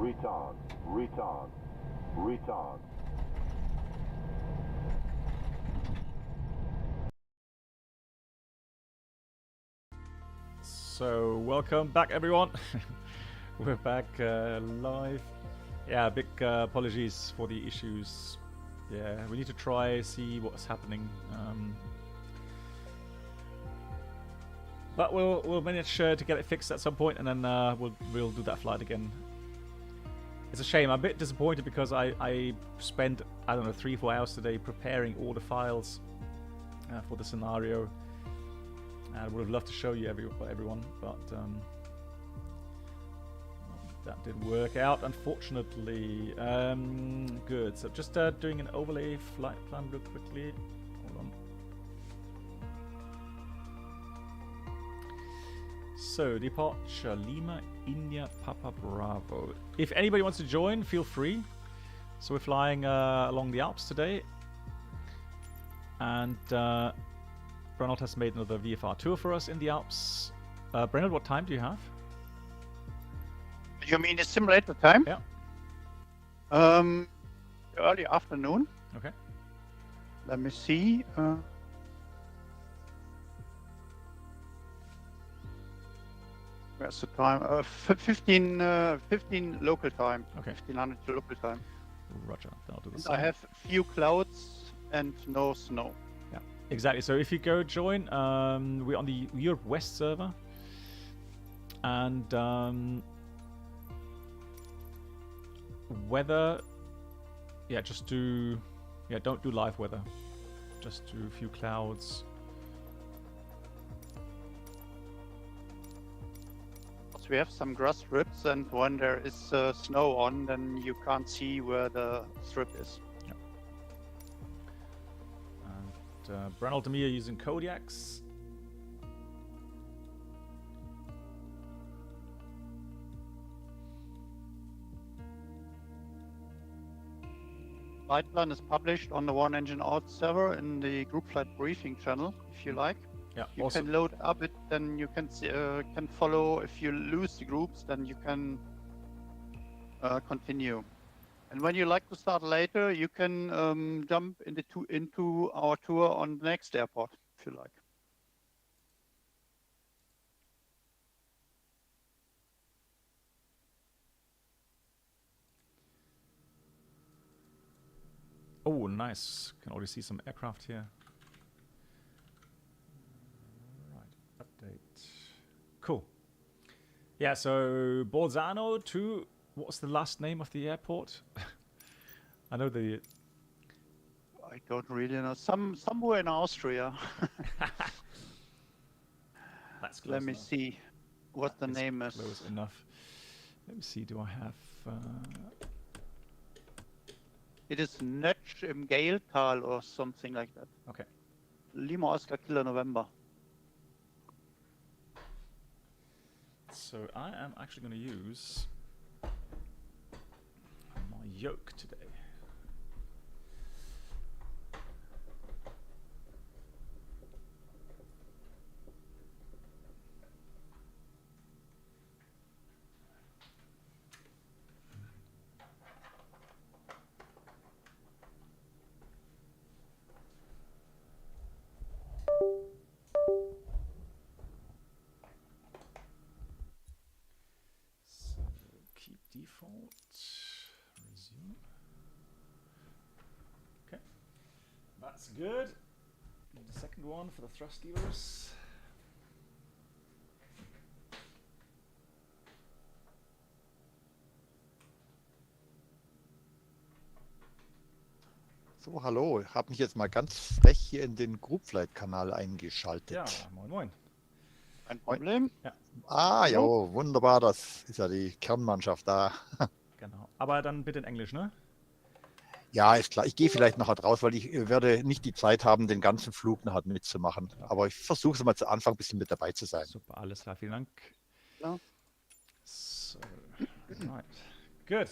retard, retard, retard. So welcome back, everyone. We're back live. Yeah, big apologies for the issues. Yeah, we need to try see what's happening. But we'll manage to get it fixed at some point, and then we'll do that flight again. It's a shame. I'm a bit disappointed because I spent, I don't know, 3-4 hours today preparing all the files for the scenario. I would have loved to show you everyone, but that didn't work out, unfortunately. Good. So just doing an overlay flight plan real quickly. Hold on. So departure Lima India Papa Bravo. If anybody wants to join, feel free. So we're flying along the Alps today, and Bernard has made another VFR tour for us in the Alps. Bernard, what time do you have? You mean the simulator time? Yeah. Early afternoon. Okay. Let me see. Where's the time? 15 local time. Okay. 1500 local time. Roger. I'll do the And same. I have few clouds and no snow. Yeah, exactly. So if you go join, we're on the Europe West server, and weather, yeah, just do, yeah, don't do live weather, just do a few clouds. We have some grass strips, and when there is snow on, then you can't see where the strip is. Yeah. And Bernal to me are using Kodiaks. Flight plan is published on the One Engine Out server in the Groupflight briefing channel, if you like. Yeah, You also, can load up it, then you can follow. If you lose the groups, then you can continue. And when you like to start later, you can jump into our tour on the next airport, if you like. oh, nice. Can already see some aircraft here. Right, update. Cool. Yeah, so Bolzano to, what's the last name of the airport? I know the... I don't really know. Somewhere in Austria. That's close Let me enough. see what the name is. Close enough. Let me see, do I have... It is Nötsch im Gailtal or something like that. Okay. Lima Oscar Kilo November. So I am actually going to use my yoke today. So keep default, resume. Okay, that's good. And the second one for the thrust levers. So, hallo, ich habe mich jetzt mal ganz frech hier in den Groupflight-Kanal eingeschaltet. Ja, moin moin. Kein Problem. Ja, Ah, ja, wunderbar, das ist ja die Kernmannschaft da. genau. Aber dann bitte in Englisch, ne? Ja, ist klar, ich gehe vielleicht nachher raus, weil ich werde nicht die Zeit haben, den ganzen Flug nachher mitzumachen. Aber ich versuche es mal zu Anfang ein bisschen mit dabei zu sein. Super, alles klar, vielen Dank. Ja. So, right, good.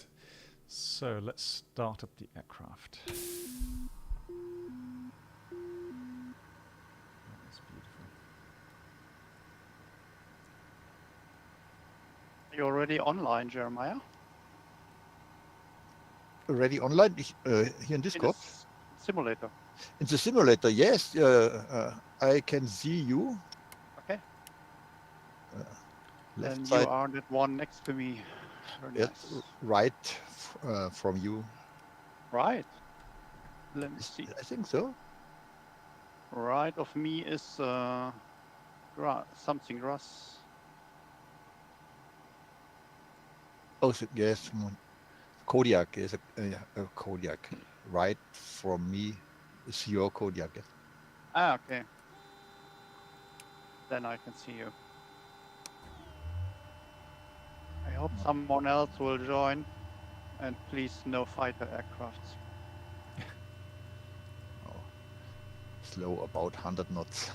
So let's start up the aircraft. That's beautiful. You're already online, Jeremiah? already online here in In Discord? this simulator. In the simulator, yes. I can see you. Okay. Left And you side, are that one next to me. Very yes, nice. right from you. Right. Let me see. I think so. Right of me is something grass. Oh, yes, Kodiak is a Kodiak. Right from me is your Kodiak. Yes. Ah, okay. Then I can see you. I hope someone else will join. And please, no fighter aircrafts. Oh, slow about 100 knots.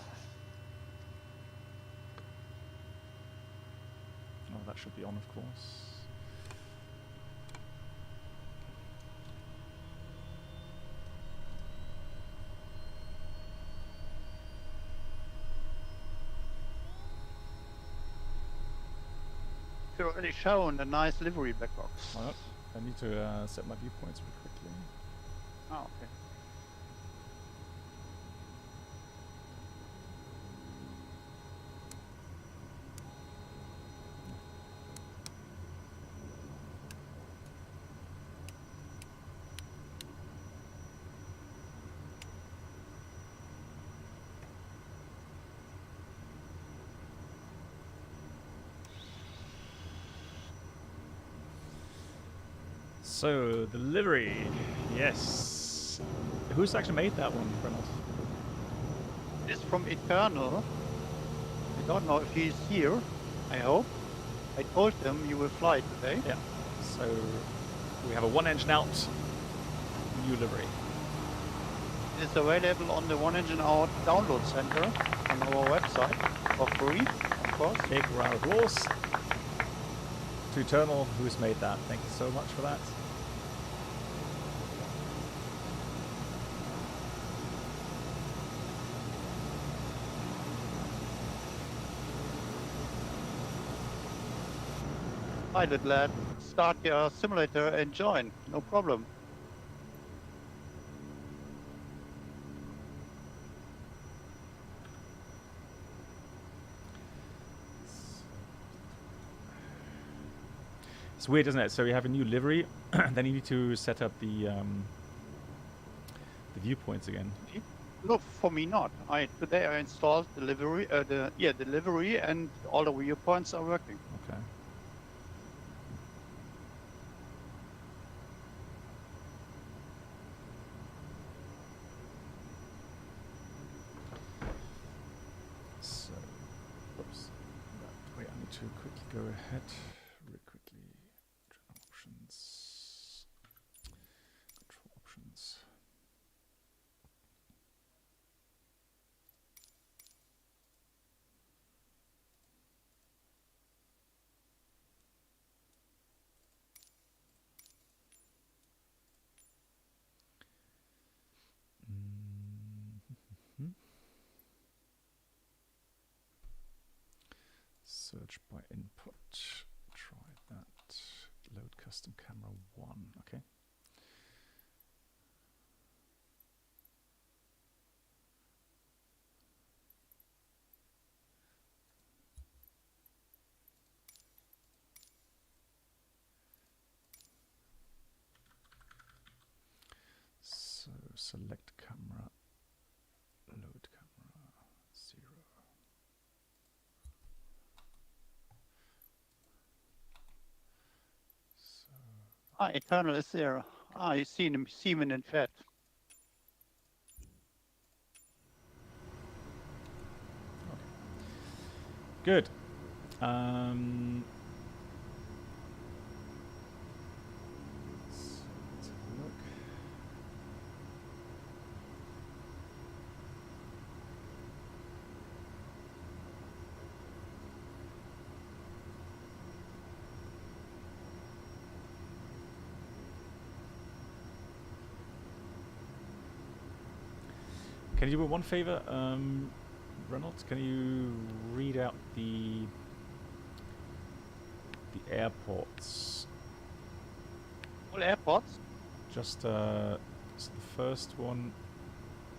Oh, that should be on, of course. You've already shown a nice livery black box. Alright, I need to set my viewpoints real quickly. Oh, okay. So, the livery. Yes. Who's actually made that one, Reynolds? It's from Eternal. I don't know if he's here. I hope. I told him you will fly today. Yeah. So, we have a one engine out new livery. It's available on the One Engine Out download center on our website for free, of course. Big round of applause to Eternal, who's made that. Thank you so much for that. Pilot lad, start your simulator and join. No problem. It's weird, isn't it? So you have a new livery, then you need to set up the viewpoints again. No, for me not. Today I installed the livery, the livery, and all the viewpoints are working. Okay. So, oops. Wait, I need to quickly go ahead. Real quickly. Options. Control options. Search by input. Try that. Load custom camera 1. Okay. So select camera. Load camera 0. Eternal is there. You see him, Seaman and Fat. Good. So let's have a look. Can you do me one favor, Reynolds? Can you read out the airports? All airports? Just so the first one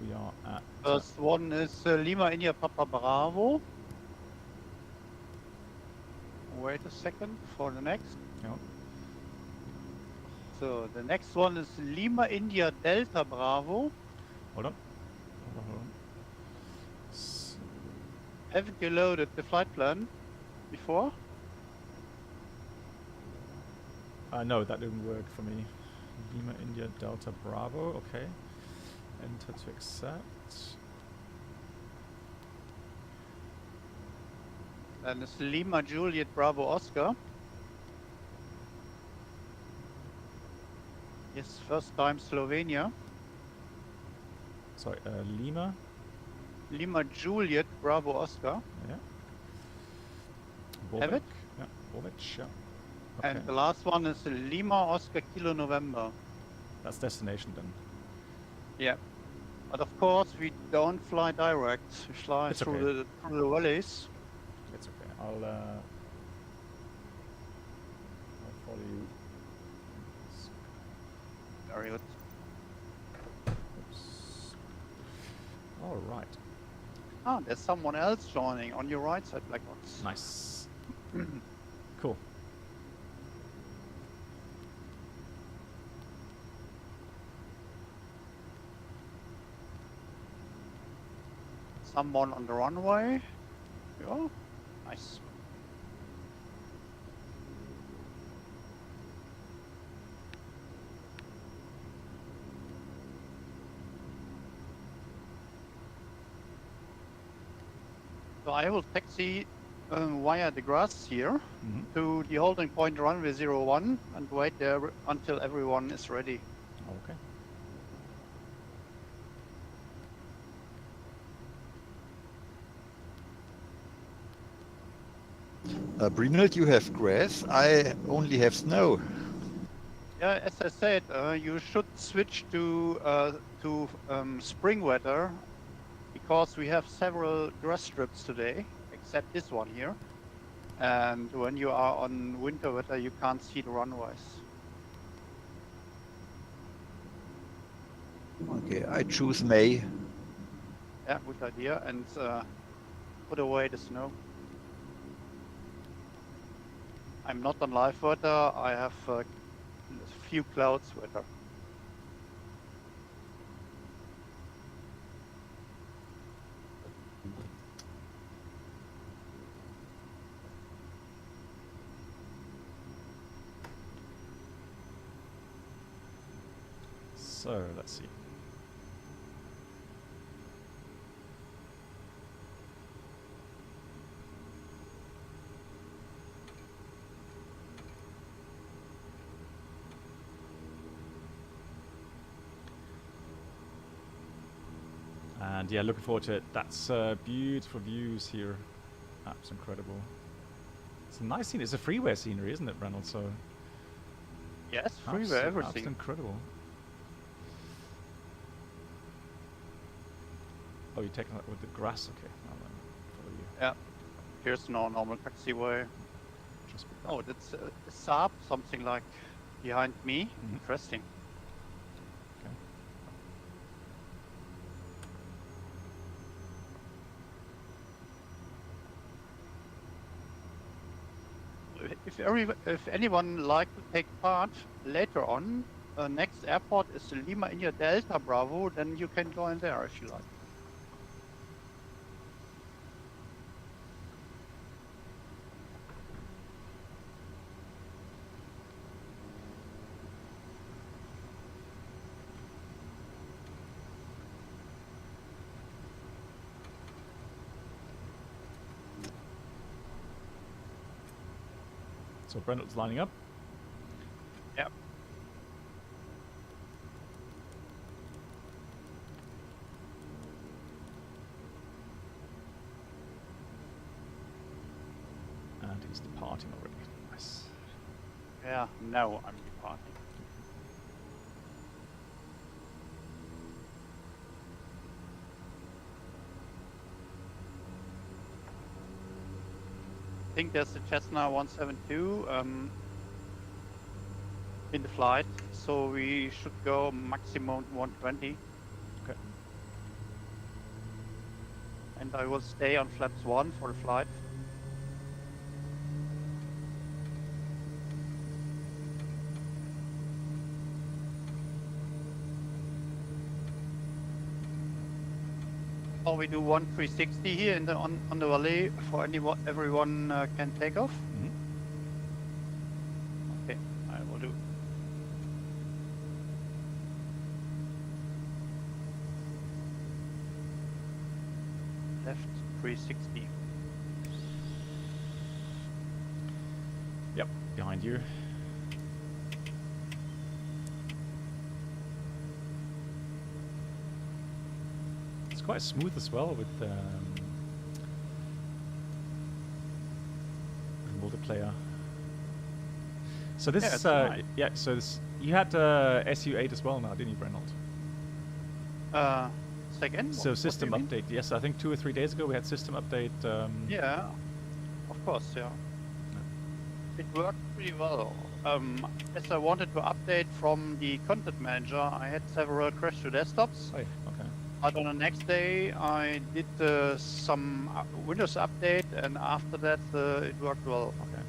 we are at. First one is Lima India Papa Bravo. Wait a second for the next. Yeah. So the next one is Lima India Delta Bravo. Hold on. Hold on. Haven't you loaded the flight plan before? No, that didn't work for me. Lima India Delta Bravo. Okay. Enter to accept. Then it's Lima Juliet Bravo Oscar. Yes, first time Slovenia. Sorry, Lima. Lima Juliet Bravo Oscar. Yeah. Have it? Yeah. Bovec, yeah. Okay. And the last one is Lima Oscar Kilo November. That's destination then. Yeah. But of course we don't fly direct. We fly It's through okay. the valleys. It's okay. I'll follow you. Very good. Oops. All right. Ah, there's someone else joining on your right side, Black Box. Nice. Cool. Someone on the runway. Yeah. Nice. So I will taxi via the grass here to the holding point runway 01 and wait there until everyone is ready. Okay. Brynhild, you have grass. I only have snow. Yeah, as I said, you should switch to spring weather because we have several grass strips today, except this one here. And when you are on winter weather, you can't see the runways. Okay, I choose May. Yeah, good idea. And put away the snow. I'm not on live weather. I have a few clouds weather. So let's see. And yeah, looking forward to it. That's beautiful views here. That's incredible. It's a nice scene. It's a freeware scenery, isn't it, Reynolds? So Yes, freeway, everything. That's incredible. Oh, you're taking that with the grass? Okay. I'll follow you. Yeah. Here's no normal taxiway. Just be Oh, that's a Saab, something like behind me. Interesting. If anyone like to take part later on, next airport is Lima India Delta Bravo, then you can join there if you like. So Brennan's lining up. Yep. And he's departing already. Nice. Yeah, now I'm departing. I think there's a Cessna 172 in the flight, so we should go maximum 120. Okay. And I will stay on flaps 1 for the flight. Or we do 1360 here in the on the valley for everyone can take off. Mhm. Okay, I will do. Left 360. Yep, behind you. It's quite smooth as well with multiplayer. So this, Yeah, it's nice. yeah. So this, you had SU8 as well now, didn't you, Brenold? Second. So what system do you mean? update. Yes, I think 2 or 3 days ago we had system update. Yeah, of course, yeah. It worked pretty well. As I wanted to update from the content manager, I had several crash to desktops. Oh, okay. But on the next day, I did some Windows update, and after that, it worked well. Okay.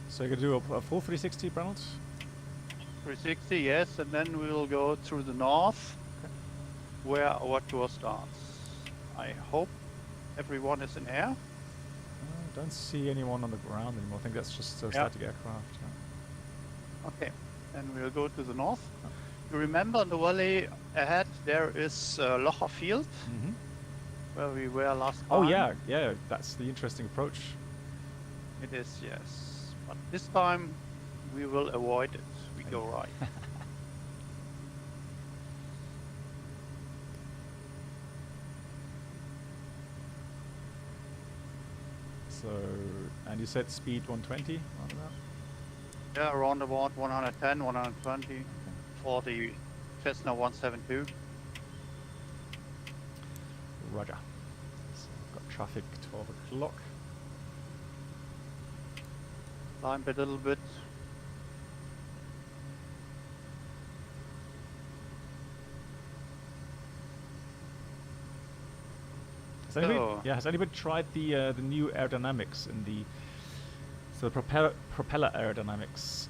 So you're gonna do a full 360, Brenold? 360, yes, and then we will go through the north, Okay. where our tour starts. I hope everyone is in air. Don't see anyone on the ground anymore. I think that's just static aircraft. Yeah. Okay, then we'll go to the north. You remember in the valley ahead there is Locher Field, Mm-hmm. where we were last time. Oh yeah, yeah. That's the interesting approach. It is, yes. But this time we will avoid it. We go right. So, and you said speed 120 on that? Yeah, around about 110, 120 for the Cessna 172. Roger. So I've got traffic 12 o'clock. Climb a little bit. Has anybody, So- yeah, has anybody tried the new aerodynamics in the propeller aerodynamics?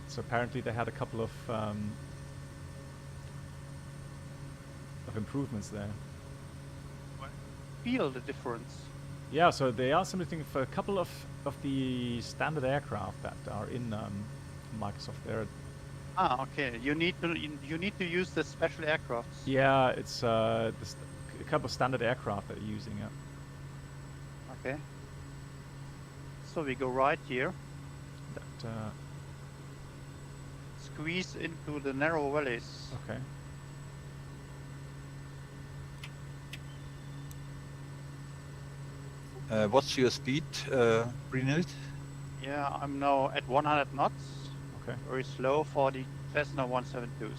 So apparently they had a couple of improvements there. Feel the difference. Yeah, so they are something for a couple of the standard aircraft that are in Microsoft there. Ah, okay. You need to use the special aircrafts. Yeah, it's a couple of standard aircraft that are using it. Okay. So we go right here, That squeeze into the narrow valleys. okay. What's your speed, Brynhild? Yeah, I'm now at 100 knots. Okay. Very slow for the Cessna 172s.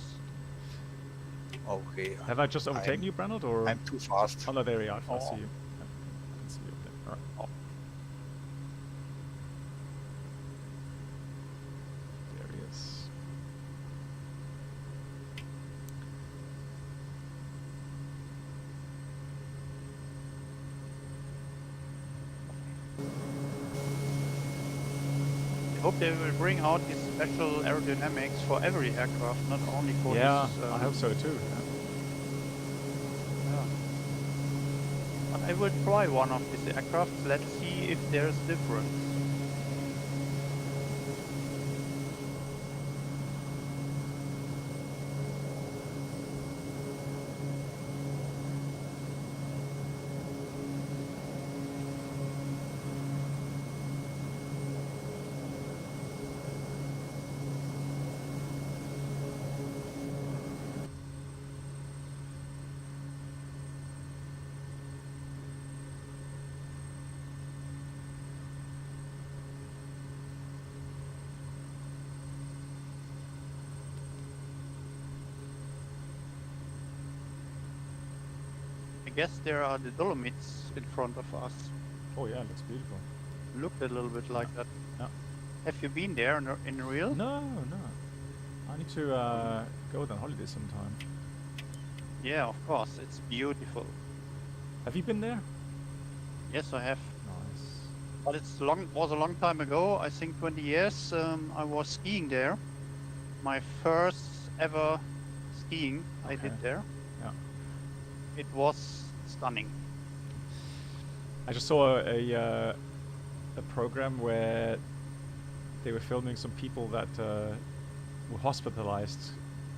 Okay. Have I just overtaken I'm- you, Brenold, or? I'm too fast. Oh no, there you are. I Oh. see you. Yeah, I can see you up there. All right. Oh. There he is. I hope they will bring out this special aerodynamics for every aircraft, not only for Yeah, this. I hope so too. Yeah. But I will try one of these aircraft. Let's see if there's difference. guess there are the Dolomites in front of us. Oh yeah, it looks beautiful. Looked a little bit like that. Yeah. Have you been there in real? No, no. I need to go on holiday sometime. Yeah, of course. It's beautiful. Have you been there? Yes, I have. Nice. But was a long time ago. I think 20 years. I was skiing there. My first ever skiing I Okay. did there. Yeah. It was stunning. I just saw a program where they were filming some people that were hospitalized,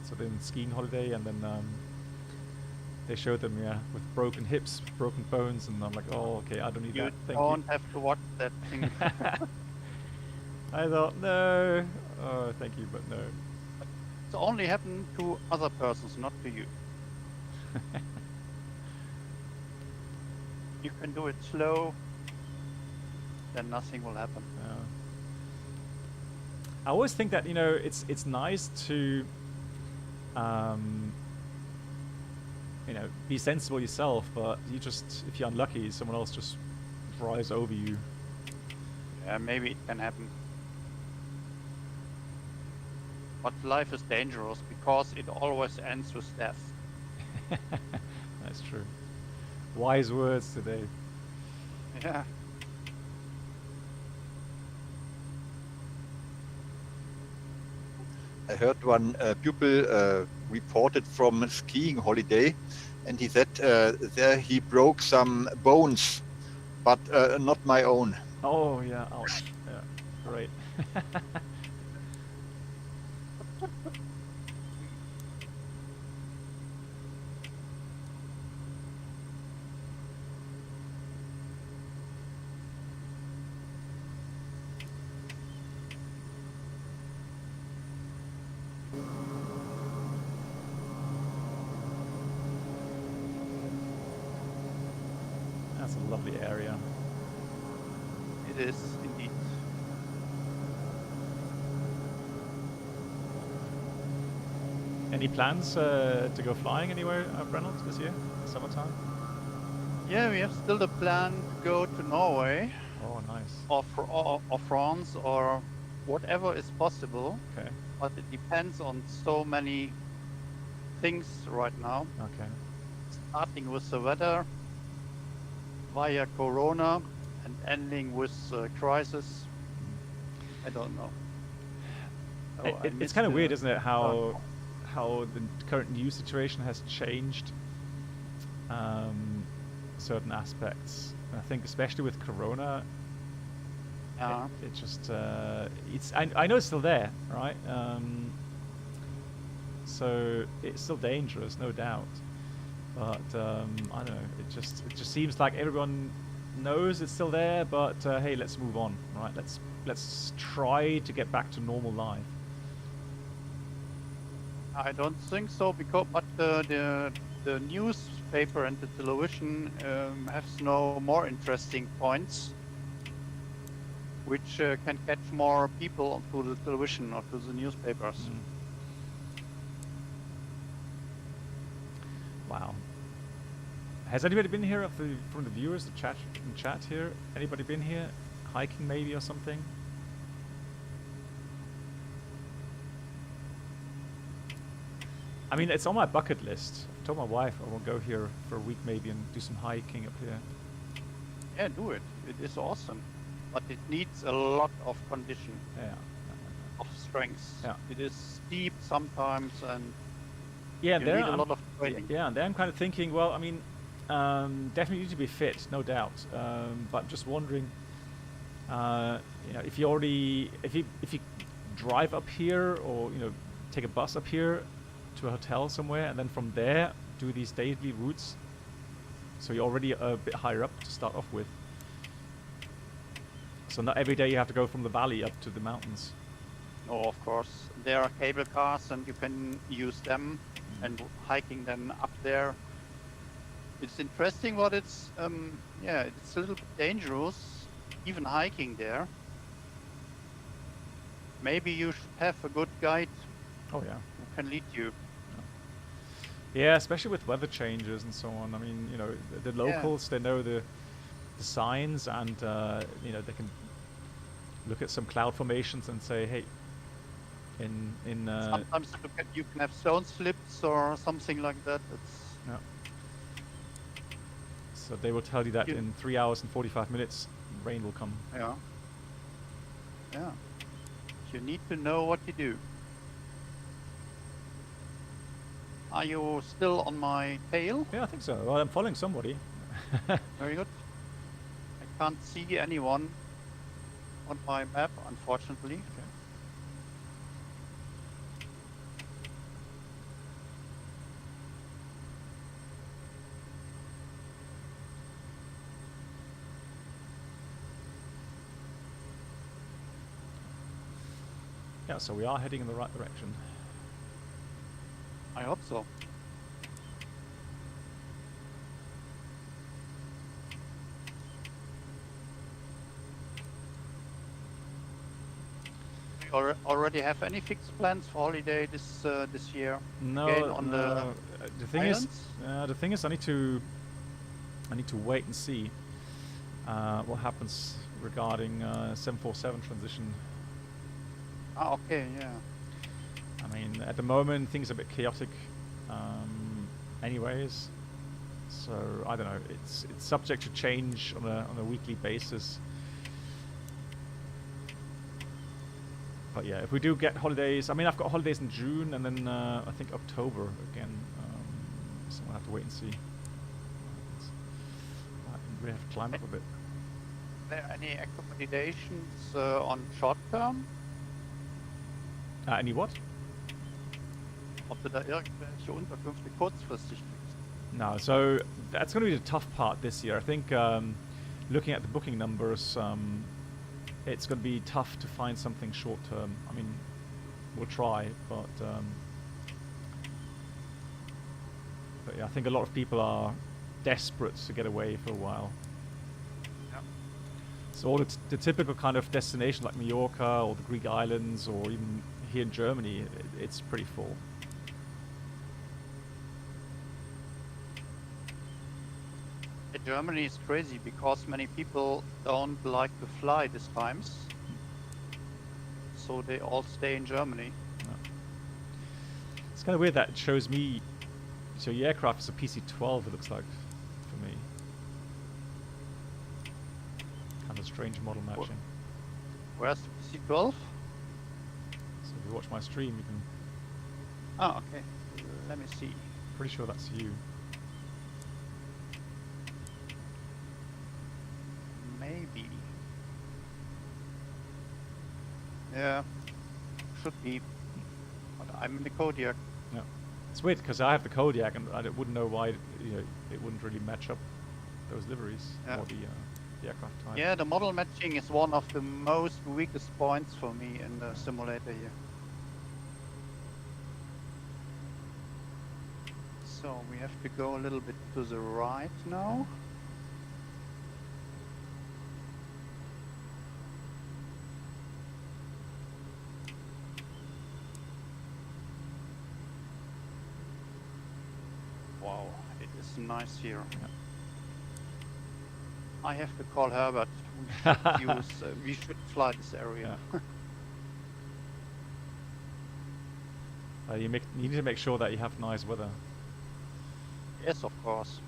so they're on skiing holiday, and then they showed them, with broken hips, broken bones, and I'm like, oh, okay, I don't need You that. Thank don't you. have to watch that thing. I thought, no, oh, thank you, but no. It's only happened to other persons, not to you. You can do it slow, then nothing will happen. I always think that it's nice to be sensible yourself, but if you're unlucky, someone else just drives over you. Yeah, maybe it can happen. But life is dangerous because it always ends with death. That's true. Wise words today. Yeah. I heard one pupil reported from a skiing holiday, and he said there he broke some bones, but not my own. Oh yeah, ouch. Yeah, great. That's a lovely area. It is indeed. Any plans to go flying anywhere, Reynolds, this year, summertime? Yeah, we have still the plan to go to Norway Oh, nice. or France or whatever is possible. Okay. But it depends on so many things right now. Okay. Starting with the weather, via Corona, and ending with crisis. I don't know. Oh, I It's missed kind of the- weird, isn't it, how the current news situation has changed certain aspects. And I think especially with Corona, Yeah. it just I know it's still there, right? So it's still dangerous, no doubt. But I don't know. It just seems like everyone knows it's still there. But hey, let's move on, right? Let's try to get back to normal life. I don't think so, but the newspaper and the television has no more interesting points, which can catch more people to the television or to the newspapers. Wow. Has anybody been here from the viewers, the chat here? Anybody been here, hiking maybe or something? I mean, it's on my bucket list. I've told my wife I will go here for a week maybe and do some hiking up here. Yeah, do it. It is awesome, but it needs a lot of condition, Yeah. of strength. Yeah. It is steep sometimes, and Yeah, you there need a I'm- lot of training. Yeah, and there I'm kind of thinking, well, I mean, definitely need to be fit, no doubt. But just wondering, if you drive up here, or take a bus up here to a hotel somewhere, and then from there do these daily routes, so you're already a bit higher up to start off with. So not every day you have to go from the valley up to the mountains. Oh, of course. There are cable cars, and you can use them, and hiking them up there. It's interesting, but it's it's a little bit dangerous, even hiking there. Maybe you should have a good guide Oh yeah. who can lead you. Yeah, especially with weather changes and so on. I mean, you know, the locals, they know the signs, and you know, they can look at some cloud formations and say, hey, Sometimes you can have stone slips or something like that. It's yeah. So they will tell you that in 3 hours and 45 minutes, rain will come. yeah. You need to know what you do. Are you still on my tail? Yeah, I think so. Well, I'm following somebody. Very good. I can't see anyone on my map, unfortunately. Okay. Yeah, so we are heading in the right direction. I hope so. Do you already have any fixed plans for holiday this year? No, Again, on no. The thing islands? is, I need to wait and see what happens regarding 747 transition. Ah, okay, yeah. I mean, at the moment things are a bit chaotic, anyways. So I don't know. It's subject to change on a weekly basis. But yeah, if we do get holidays, I mean, I've got holidays in June and then I think October again. So we'll have to wait and see. We have to climb up a bit. Are there any accommodations on short term? Any what? Ob du da irgendwelche Unterkünfte kurzfristig kriegst? No, so that's going to be the tough part this year. I think looking at the booking numbers, it's going to be tough to find something short term. I mean, we'll try, but yeah, I think a lot of people are desperate to get away for a while. Yeah. So all the typical kind of destination like Mallorca or the Greek islands or even here in Germany, it's pretty full. Germany is crazy because many people don't like to fly these times, so they all stay in Germany. No. It's kind of weird that it shows me, so your aircraft is a PC-12, it looks like, for me. Kind of strange model matching. Where's the PC-12? So if you watch my stream, you can... Oh, okay. Let me see. Pretty sure that's you. Maybe. Yeah, should be. But I'm in the Kodiak. Yeah. It's weird because I have the Kodiak and I wouldn't know why it wouldn't really match up those liveries or the aircraft type. Yeah, the model matching is one of the most weakest points for me in the simulator here. So we have to go a little bit to the right now. Wow, it is nice here. Yeah. I have to call Herbert. We should fly this area. Yeah. You need to make sure that you have nice weather. Yes, of course.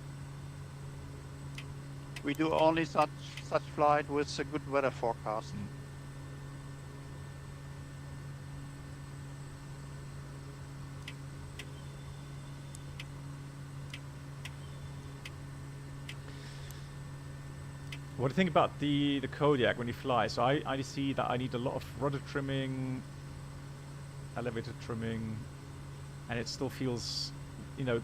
We do only such flight with a good weather forecast. What do you think about the Kodiak when you fly? So I see that I need a lot of rudder trimming, elevator trimming, and it still feels, you know,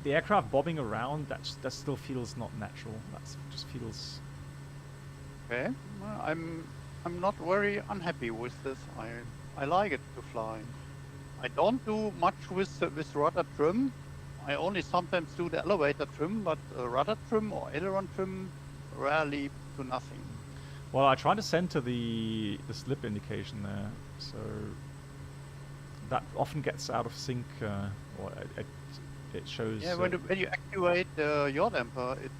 the aircraft bobbing around, that still feels not natural. That just feels... Okay, well, I'm not very unhappy with this. I like it to fly. I don't do much with rudder trim. I only sometimes do the elevator trim, but rudder trim or aileron trim, rarely to nothing. Well, I tried to center the slip indication there, so that often gets out of sync, or it shows. Yeah, when you activate the yaw damper, it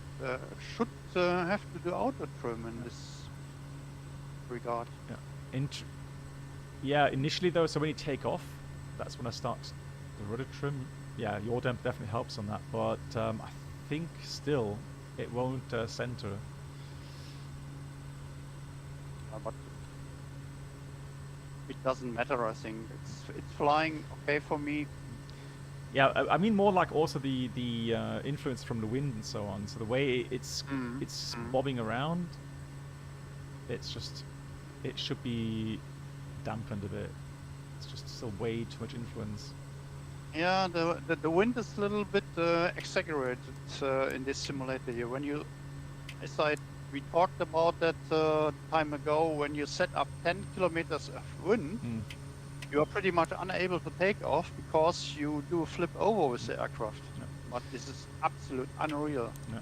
should have to do auto trim in this regard. Yeah. Yeah, initially though, so when you take off, that's when I start the rudder trim. Yeah, yaw damper definitely helps on that, but I think still it won't center. But it doesn't matter. I think it's flying okay for me. Yeah, I mean more like also the influence from the wind and so on. So the way it's bobbing around, it's just it should be dampened a bit. It's just still way too much influence. Yeah, the wind is a little bit exaggerated in this simulator here. When you, we talked about that time ago, when you set up 10 kilometers of wind, you are pretty much unable to take off because you do a flip over with the aircraft. Yeah. But this is absolute unreal. Yeah.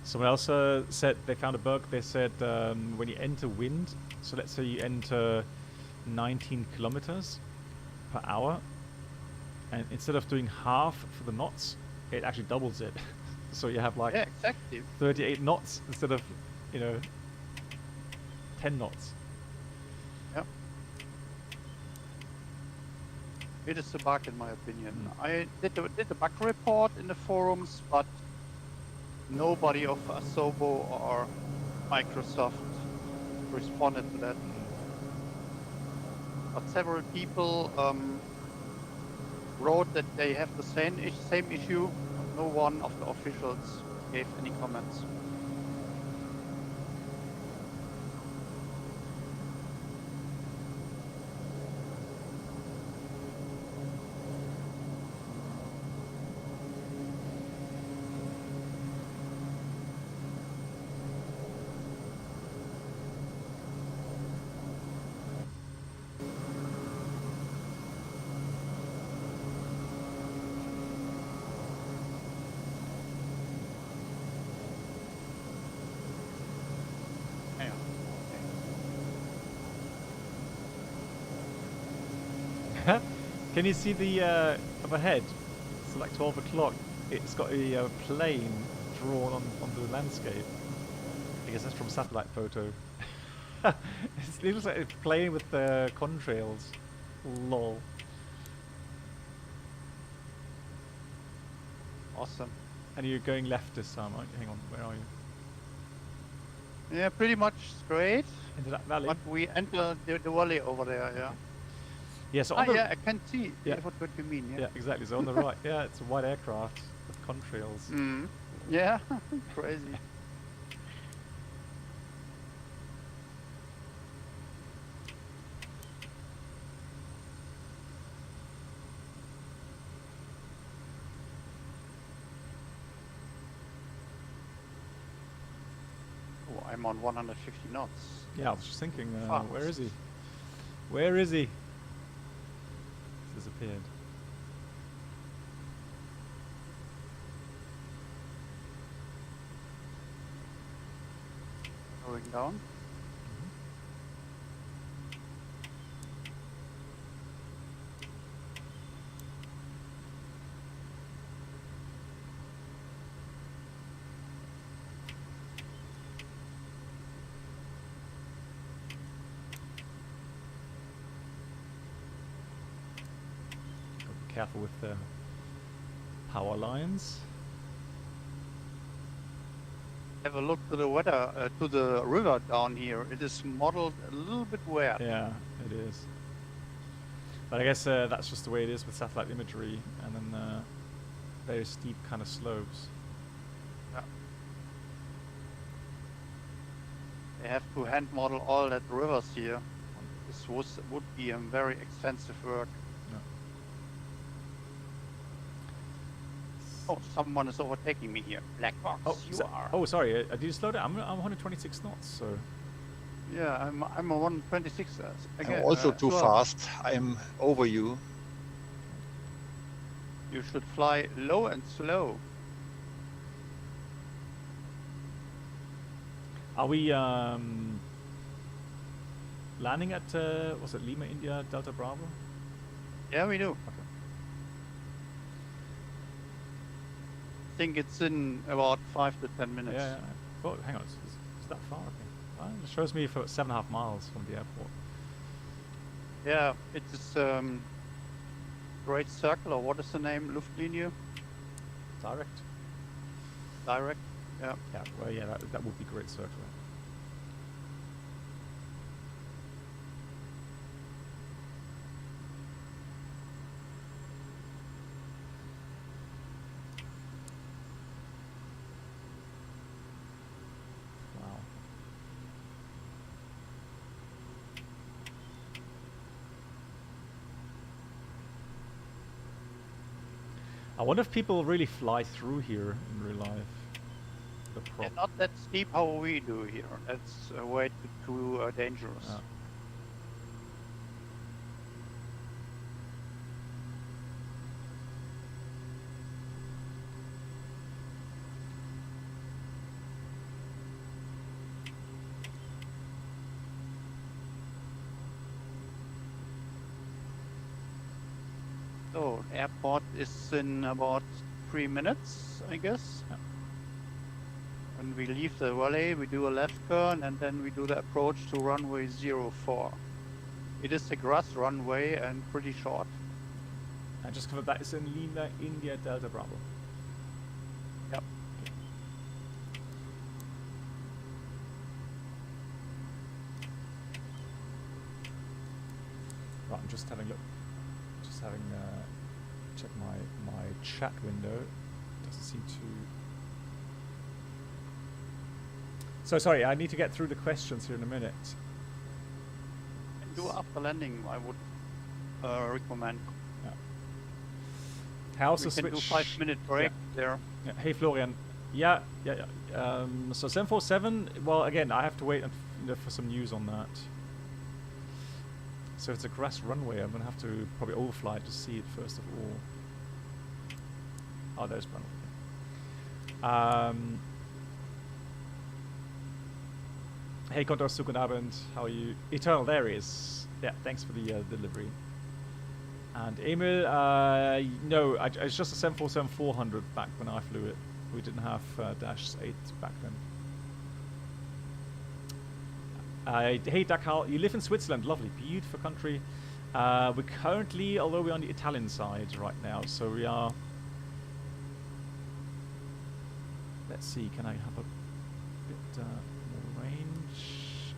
Someone else said they found a bug. They said when you enter wind, so let's say you enter 19 kilometers per hour, and instead of doing half for the knots, it actually doubles it. So you have like 38 knots instead of 10 knots. Yeah. It is a bug in my opinion. I did the bug report in the forums, but nobody of Asobo or Microsoft responded to that. But several people wrote that they have the same issue. No one of the officials gave any comments. Can you see the up ahead? It's like 12 o'clock. It's got a plane drawn on the landscape. I guess that's from satellite photo. It looks like it's playing with the contrails. Lol. Awesome. And you're going left this time, aren't you? Hang on, where are you? Yeah, pretty much straight. Into that valley? But we enter the valley over there, yeah. Yeah, so on the yeah, I can see Yeah. what you mean, yeah. yeah, exactly. So on the right, yeah, it's a white aircraft with contrails. Yeah, crazy. Oh, I'm on 150 knots. Yeah, I was just thinking, Fast. where is he? Where is he? He's disappeared. Going down. Gotta be careful with the power lines. Have a look to the weather, to the river down here. It is modeled a little bit wet. Yeah, it is. But I guess that's just the way it is with satellite imagery, and then very steep kind of slopes. Yeah. They have to hand model all that rivers here. This would be a very expensive work. Yeah. Oh, someone is overtaking me here. Black box, you are. Oh, sorry. Did you slow down? I'm 126 knots, so. Yeah, I'm a 126. Again, I'm also too well. fast. I'm over you. You should fly low and slow. Are we landing at was it Lima India Delta Bravo? Yeah, we do. Okay. think it's in about 5 to 10 minutes. Yeah. Oh, hang on, is that far? Okay. Well, it shows me for 7.5 miles from the airport. Yeah, it's Great Circle, or what is the name? Luftlinie? Direct? Direct? Yeah. Yeah, well, yeah, that would be Great Circle. Wow. I wonder if people really fly through here in real life. The Yeah, not that steep how we do here. That's way too dangerous. Yeah. So, airport is in about 3 minutes, I guess. Yeah. When we leave the valley, we do a left turn and then we do the approach to runway 04. It is a grass runway and pretty short. I just covered that. It's in Lima, India, Delta Bravo. Yep. Right, I'm just having a look. Just having check my chat window. Doesn't seem to. So sorry, I need to get through the questions here in a minute. Do after landing, I would recommend. Yeah. How's We the can switch? do 5-minute break there. Yeah. Hey Florian. Yeah. So 747. Well, again, I have to wait for some news on that. So it's a grass runway. I'm gonna have to probably overfly to see it first of all. Oh, there's Brunel. Hey Kontos, guten Abend. How are you? Eternal, there he is. Yeah, thanks for the delivery. And Emil, no, it's just a 747-400 back when I flew it. We didn't have Dash 8 back then. Hey Dakar, you live in Switzerland, lovely, beautiful country. We're currently, although we're on the Italian side right now, so we are. Let's see, can I have a bit more range?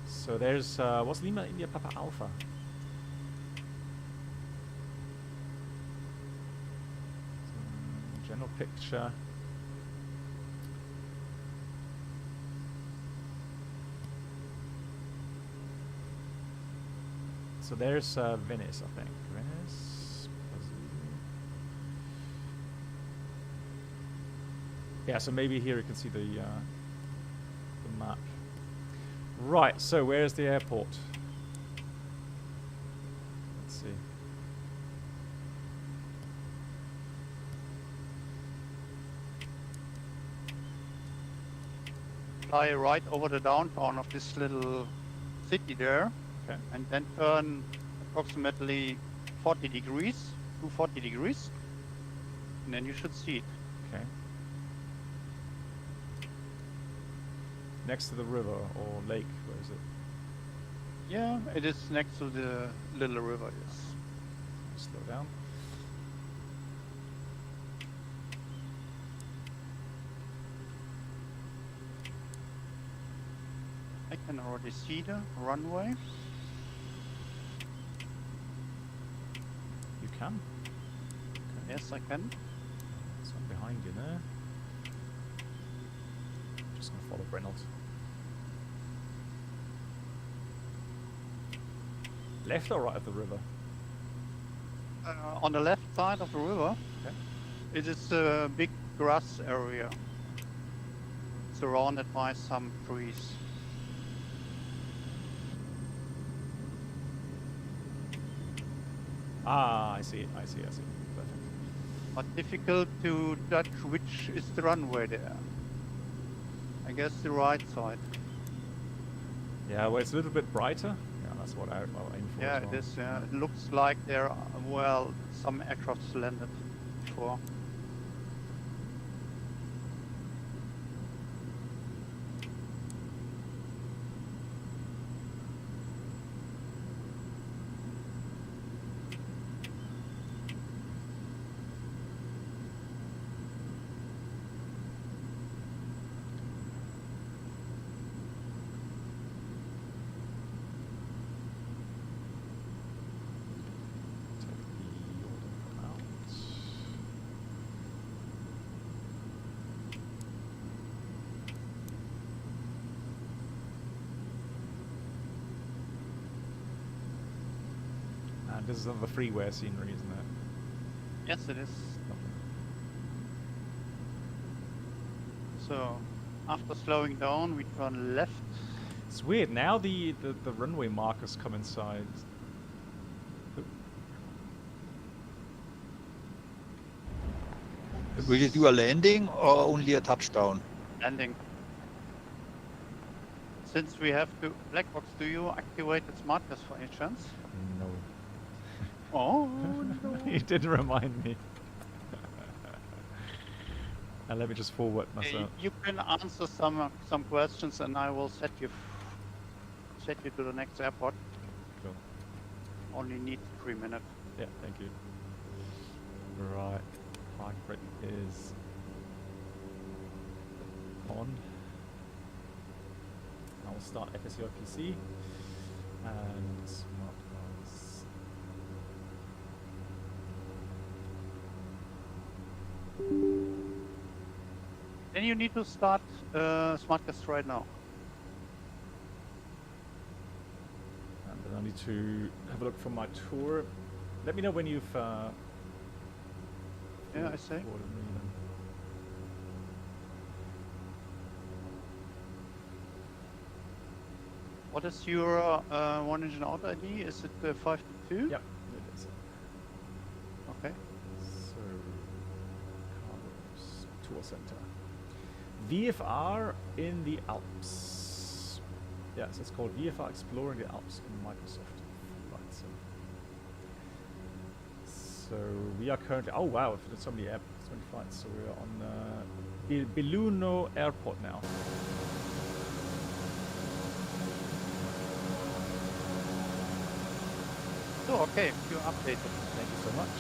So there's what's Lima India Papa Alpha? So, general picture. So there's Venice, I think. Venice. Yeah, so maybe here you can see the map. Right, so where's the airport? Let's see. Fly right over the downtown of this little city there. Okay. And then turn approximately 40 degrees, 240 degrees, and then you should see it. Okay. Next to the river or lake, where is it? Yeah, it is next to the little river, yes. Slow down. I can already see the runway. You can? Okay. Yes, I can. There's one behind you there. Just gonna follow Reynolds. Left or right of the river? On the left side of the river, Okay. it is a big grass area surrounded by some trees. Ah, I see. Perfect. But difficult to judge which is the runway there. I guess the right side. Yeah, well, it's a little bit brighter. Yeah, that's what I'll aim for. Yeah, as well. it is. Yeah, it looks like there are, well, some aircrafts landed. before. And this is another freeware scenery, isn't it? Yes, it is. So, after slowing down, we turn left. It's weird, now the runway markers come inside. Will you do a landing or only a touchdown? Landing. Since we have to... Blackbox, do you activate the smart gas for any chance? No. Oh, no. You didn't remind me. And let me just forward Okay, myself. you can answer some questions and I will set you to the next airport. Cool. Only need 3 minutes. Yeah, thank you. Right. Park brake is on. I will start FSEO PC and smart cars. Then you need to start SmartCast right now. And then I need to have a look from my tour. Let me know when you've Yeah, I say. forwarded me then. What is your one engine out ID? Is it 522? Yep, it is. Okay. So, Carlos Tour Center. VFR in the Alps. Yes, it's called VFR Exploring the Alps in Microsoft Flight Sim. So we are currently. Oh wow! There's so many flights. So we're on Belluno Airport now. So okay, you're updated. Thank you so much.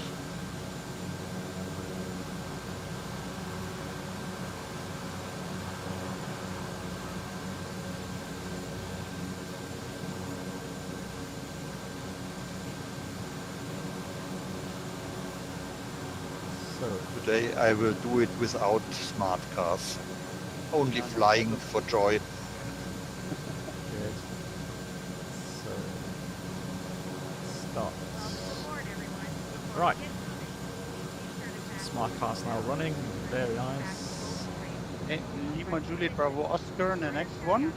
So Today I will do it without smart cars. Only flying for joy. good. So start. Right. Smart cars now running. Very nice. Okay, Lima Juliet Bravo Oscar in the next one.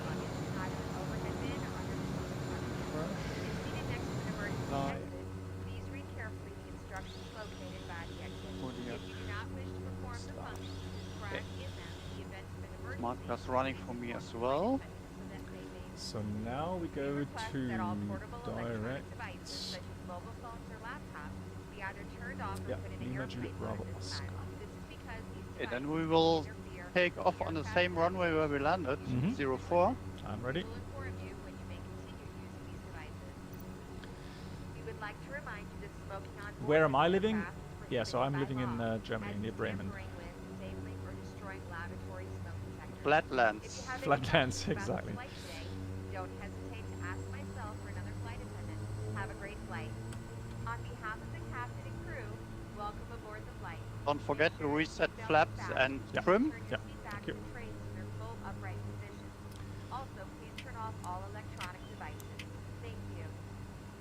Live. Smart cars running for me as well. So now we go to direct. Yeah, Lima Juliet Bravo Oscar. Okay, then we will take off on the same runway where we landed, Mhm. 04. I'm ready. Where am I living? Yeah, so I'm living in Germany, near Bremen. Flatlands. Flatlands, exactly. Don't hesitate to ask myself or another flight attendant. Have a great flight. On behalf of the captain and crew, welcome aboard the flight. Don't forget to reset flaps and Yeah. trim. Yeah, thank you. Trains in their full upright position. Also, please turn off all electronic devices. Thank you.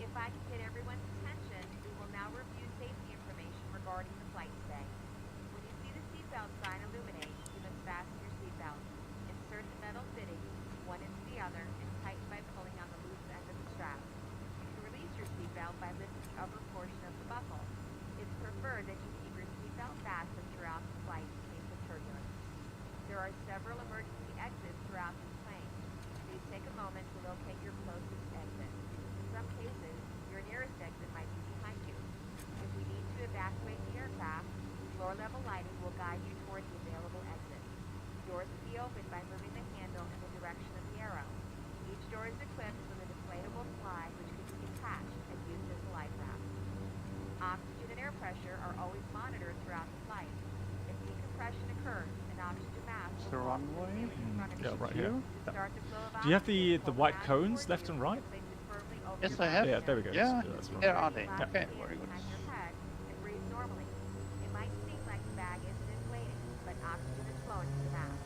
If I can get everyone's attention, we will now review safety information regarding the flight today. When you see the seatbelt sign illuminate, you must fasten your seatbelt. Insert the metal fitting, one into the other, and tighten by pulling on the loose end of the strap. You can release your seatbelt by lifting the upper portion of the buckle. It's preferred that you keep your seatbelt fastened throughout the flight in case of turbulence. There are several emergency exits throughout the plane. Please take a moment to locate your closest exit. In some cases, your nearest exit might be behind you. If we need to evacuate the aircraft, we Floor-level lighting will guide you toward the available exits. Doors can be opened by moving the handle in the direction of the arrow. Each door is equipped with a deflatable slide which can be detached and used as a life raft. Oxygen and air pressure are always monitored throughout the flight. If decompression occurs, an oxygen mask It's the runway. Yeah, right here. to start the flow of Do you have the oxygen, pull white down cones toward left you and right? place it firmly over Yes, your I have. Yeah, there we go. Yeah, That's right. there are they. Allow Okay, the very air good. behind your head and breathe normally. It might seem like the bag isn't inflating, but oxygen is flowing to the mask.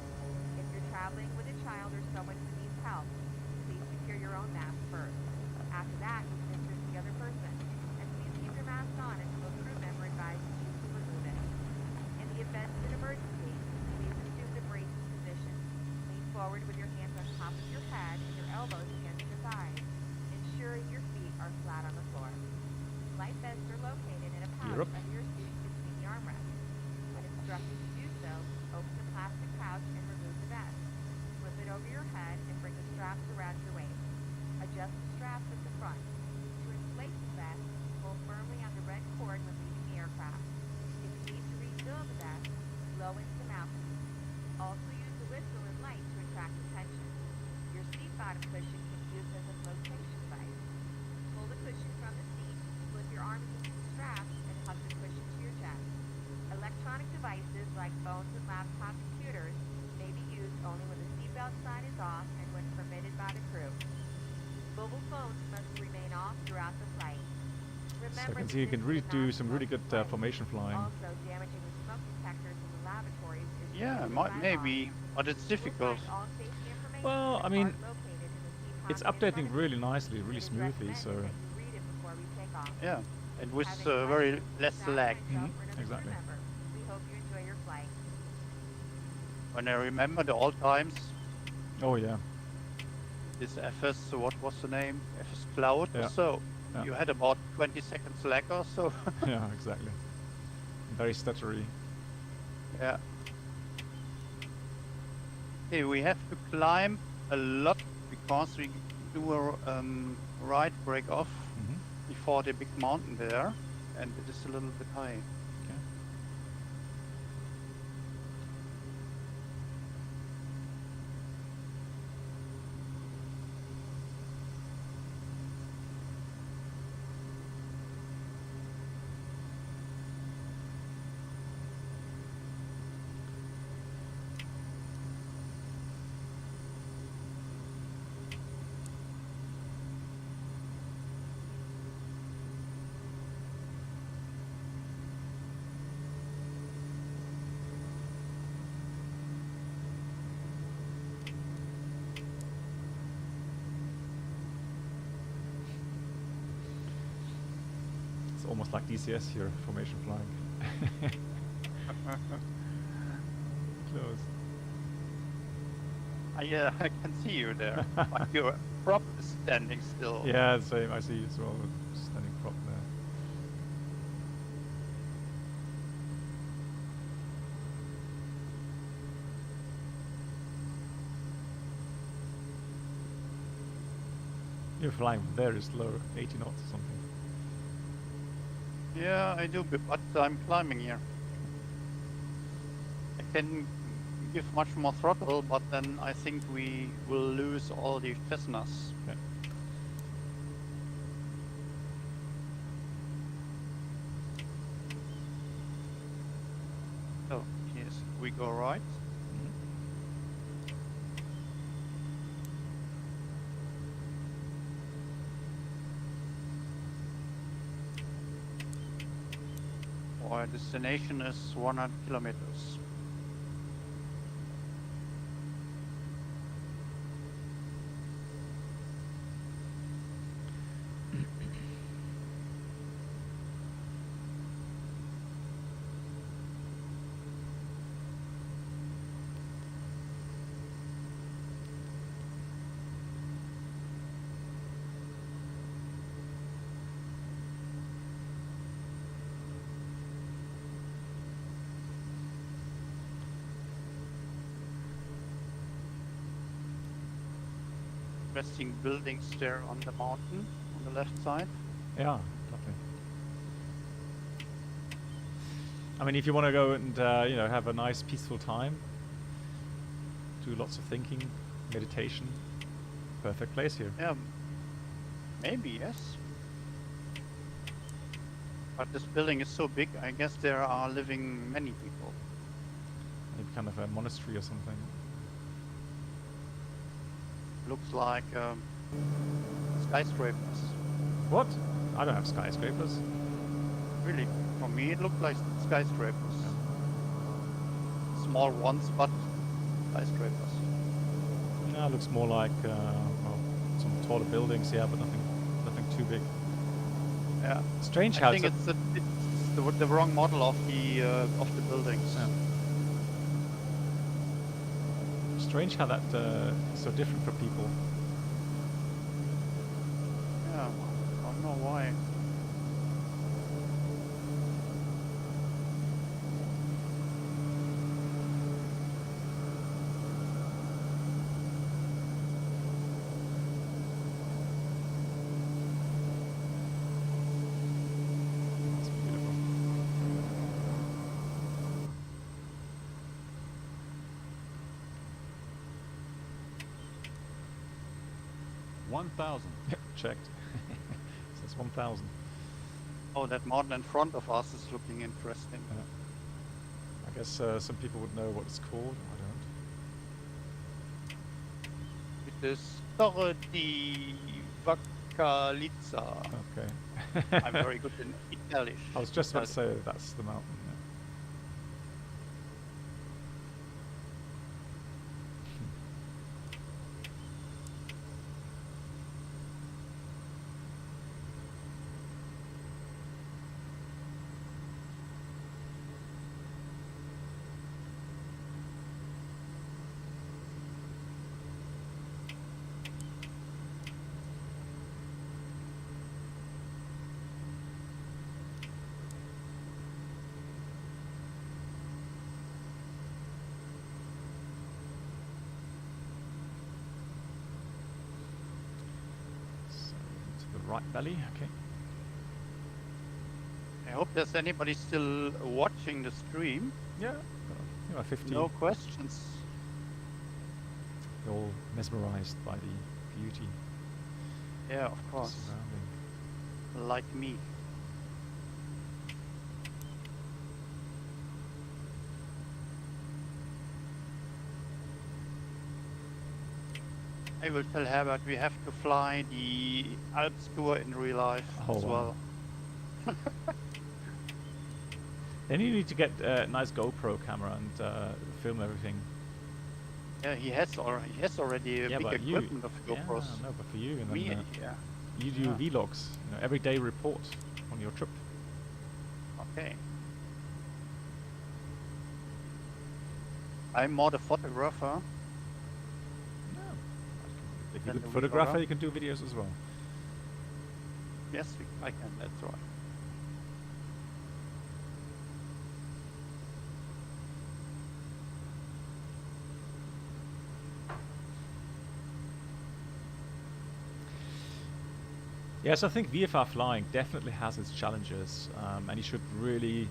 If you're traveling with a child or someone who needs help, please secure your own mask first. After that, you can assist the other person, and please keep your mask on until a crew member advises you to remove it. In the event of an emergency, please assume the bracing position. Lean forward with your hands on top of your head and your elbows against your thighs, ensuring your feet are flat on the floor. Flight vests are located in a pouch Europe. under your seat between the armrests. When instructed to do so, open the plastic pouch and remove the vest. Slip it over your head and bring the straps around your waist. Adjust the straps at the front. To inflate the vest, pull firmly on the red cord when leaving the aircraft. If you need to refill the vest, blow into the mouthpiece. Also use the whistle and light to attract attention. Your seat bottom cushion can be used as a flotation device. Pull the cushion from the seat, slip your arms into the straps, and hug the cushion to your chest. Electronic devices like phones and laptop computers may be used only when the seatbelt sign is off and when permitted by the crew. Mobile phones must remain off throughout the flight. So Remember I can that see you this can is really a do some really good non-smoking flight. formation flying. Also, damaging the smoke detectors in the lavatories is Yeah, prohibited might, by law. maybe, but it's You will difficult. find all safety information Well, and I mean, art located in the seat It's pocket in front updating of you. really nicely, really It is smoothly, so recommended that you read it before we take off. Yeah, and with Having very questions, less please ask lag. myself or another crew exactly. member. We hope you enjoy your flight. When I remember the old times, Oh yeah, this FS, what was the name? FS Cloud Yeah. or so. Yeah. You had about 20 seconds lag or so. yeah, exactly. Very stuttery. Yeah. Okay, we have to climb a lot because we do a right break off Mhm. before the big mountain there, and it is a little bit high. Okay. It's almost like DCS here, formation flying. Close. I can see you there, but your prop is standing still. Yeah, same. I see as well. Standing prop there. You're flying very slow, 80 knots or something. Yeah, I do, but I'm climbing here. I can give much more throttle, but then I think we will lose all the Cessnas. Okay. So, yes, we go right. Mhm. Our destination is 100 kilometers. Interesting buildings there on the mountain on the left side. Yeah, lovely. I mean, if you want to go and you know, have a nice peaceful time, do lots of thinking, meditation, perfect place here. Yeah, maybe, yes. But this building is so big, I guess there are living many people. Maybe kind of a monastery or something. Looks like skyscrapers. What? I don't have skyscrapers. Really, for me it looked like skyscrapers. Small ones, but skyscrapers. No, it looks more like well, some taller buildings, yeah, but nothing too big. Yeah. Strange how I think it's the wrong model of the buildings. Yeah. Strange how that is so different for people. Yeah, I don't know why. That's beautiful. 1,000. Checked. Says 1,000. Oh, that model in front of us is looking interesting. I guess some people would know what it's called. I don't. It is Torre di Vacalizza. Okay. I'm very good in Italian. I was just about to say that's the mountain. Yeah. So into the right belly. Okay. I hope there's anybody still watching the stream. Yeah. You know, 50. No questions. You're all mesmerized by the beauty Yeah, of course. surrounding. Like me. I will tell Herbert we have to fly the Alps tour in real life Oh, as wow. well. Then you need to get a nice GoPro camera and film everything. Yeah, he has already a Yeah, big but you, equipment of GoPros. Yeah, no, but for you, and Me, then yeah. you do Yeah. vlogs, you know, everyday report on your trip. Okay. I'm more the photographer. No. If you're a And good the photographer, vlogger. you can do videos as well. Yes, I can. That's right. Yes, I think VFR flying definitely has its challenges, and you should really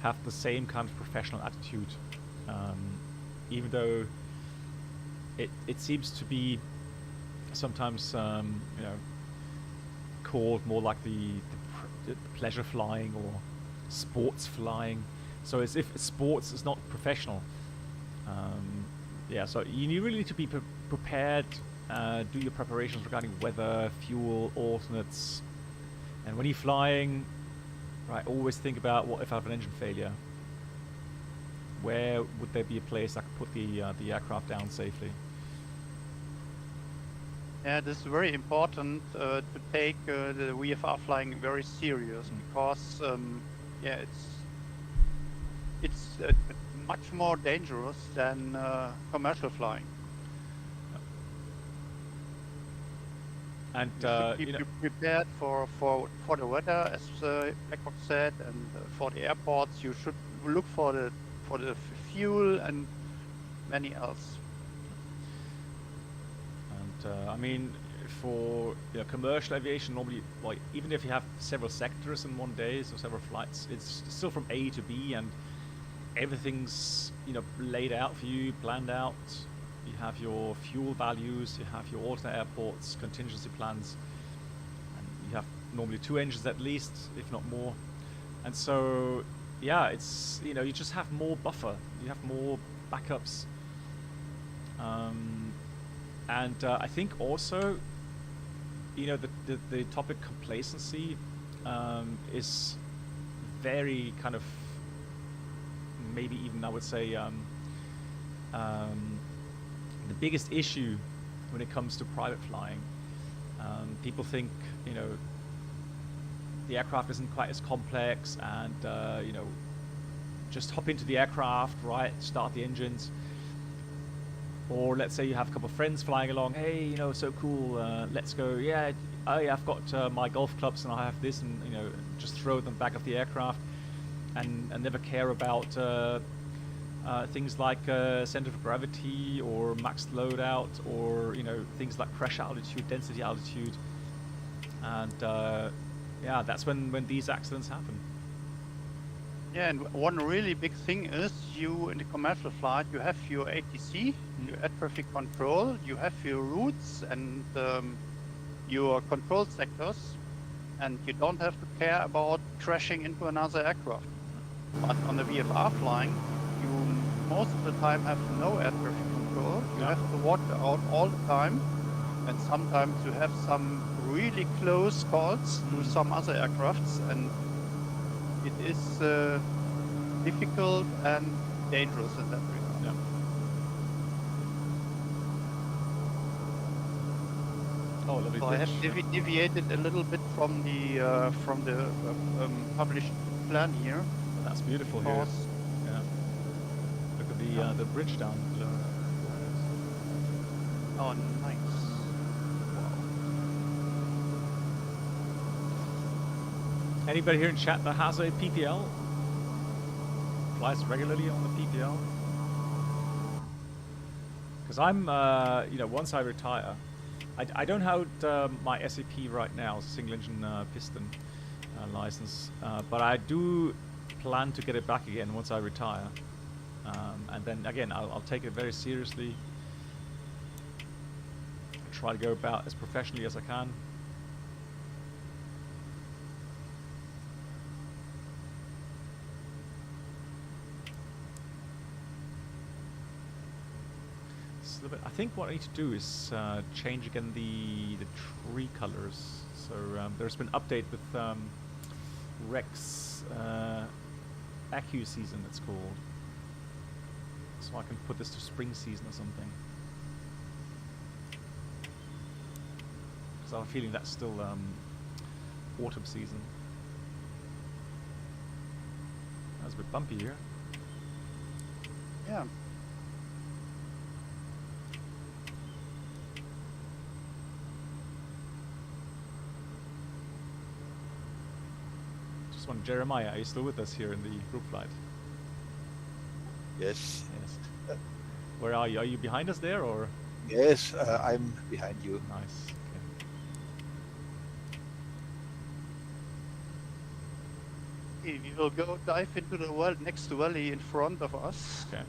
have the same kind of professional attitude, even though it seems to be sometimes you know, called more like the pleasure flying or sports flying. So as if sports is not professional. Yeah, so you really need to be prepared. Do your preparations regarding weather, fuel, alternates, and when you're flying, right, always think about what if I have an engine failure. Where would there be a place I could put the aircraft down safely? Yeah, this is very important to take the VFR flying very serious because yeah, it's much more dangerous than commercial flying. And You should be you know, prepared for the weather, as Blackbox said, and for the airports you should look for the fuel and many else. and I mean, for commercial aviation, normally, well, even if you have several sectors in one day, so several flights, it's still from A to B, and everything's laid out for you, planned out. You have your fuel values, you have your alternate airports, contingency plans, and you have normally 2 engines at least, if not more. And so, yeah, it's you just have more buffer, you have more backups. And I think also, the topic complacency is very kind of, maybe even I would say, the biggest issue when it comes to private flying. People think, the aircraft isn't quite as complex, and just hop into the aircraft, right, start the engines. Or let's say you have a couple of friends flying along. Hey, so cool. Let's go. Yeah, I've got my golf clubs and I have this, and just throw them back of the aircraft, and never care about things like center of gravity or max loadout, or things like crash altitude, density altitude, and yeah, that's when these accidents happen. Yeah, and one really big thing is in the commercial flight, you have your ATC, your air traffic control, you have your routes and your control sectors, and you don't have to care about crashing into another aircraft. But on the VFR flying, you most of the time have no air traffic control. You have to watch out all the time, and sometimes you have some really close calls to some other aircrafts, and it is difficult and dangerous in that regard. Yeah. Oh, lovely So I have deviated a little bit from the published plan here. That's beautiful here. Yeah. Look at the bridge down below. Oh, nice. Anybody here in chat that has a PPL? Flies regularly on the PPL? Because I'm, once I retire, I don't hold my SAP right now, single engine piston license, but I do plan to get it back again once I retire. And then again, I'll take it very seriously. Try to go about as professionally as I can. I think what I need to do is change again the tree colors. So there's been an update with Rex Accu season, it's called. So I can put this to spring season or something. Because I have a feeling that's still autumn season. That's a bit bumpy here. Yeah. Jeremiah, are you still with us here in the Groupflight? Yes. Yes. Where are you? Are you behind us there, or? Yes, I'm behind you. Nice. Okay. We will go dive into the next valley in front of us. Okay.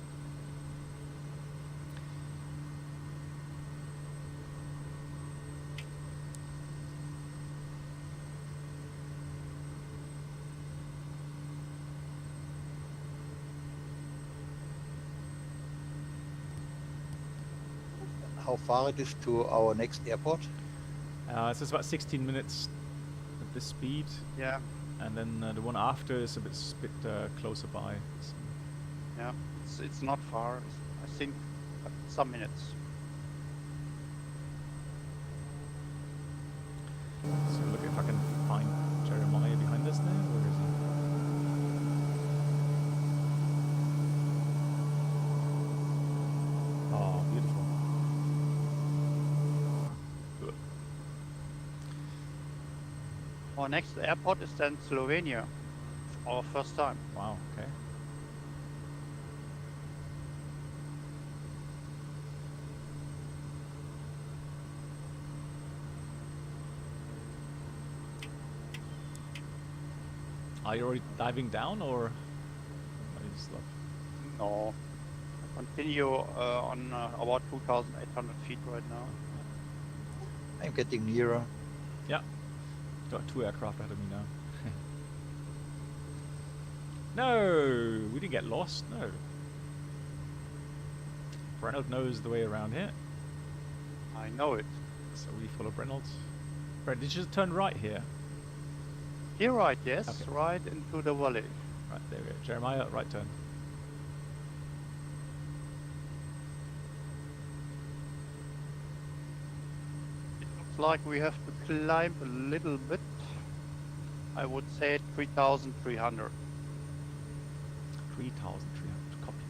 How far it is to our next airport? So it's about 16 minutes at this speed. Yeah. And then the one after is a bit closer by. So. Yeah, it's not far. I think some minutes. So look if I can find Jeremiah behind us there. Where is he? Oh, beautiful. Our next airport is then Slovenia. Our first time. Wow, okay. Are you already diving down, or are you still up? No. I continue on about 2,800 feet right now. I'm getting nearer. Yeah. Got 2 aircraft ahead of me now. No, we didn't get lost. No. Reynolds knows the way around here, I know it. so we follow Reynolds. Right, did you just turn right here? Here right, yes, Okay. right into the valley. Right, there we go. Jeremiah, right turn. It looks like we have to climb a little bit. I would say 3,300. 3,300. Copied.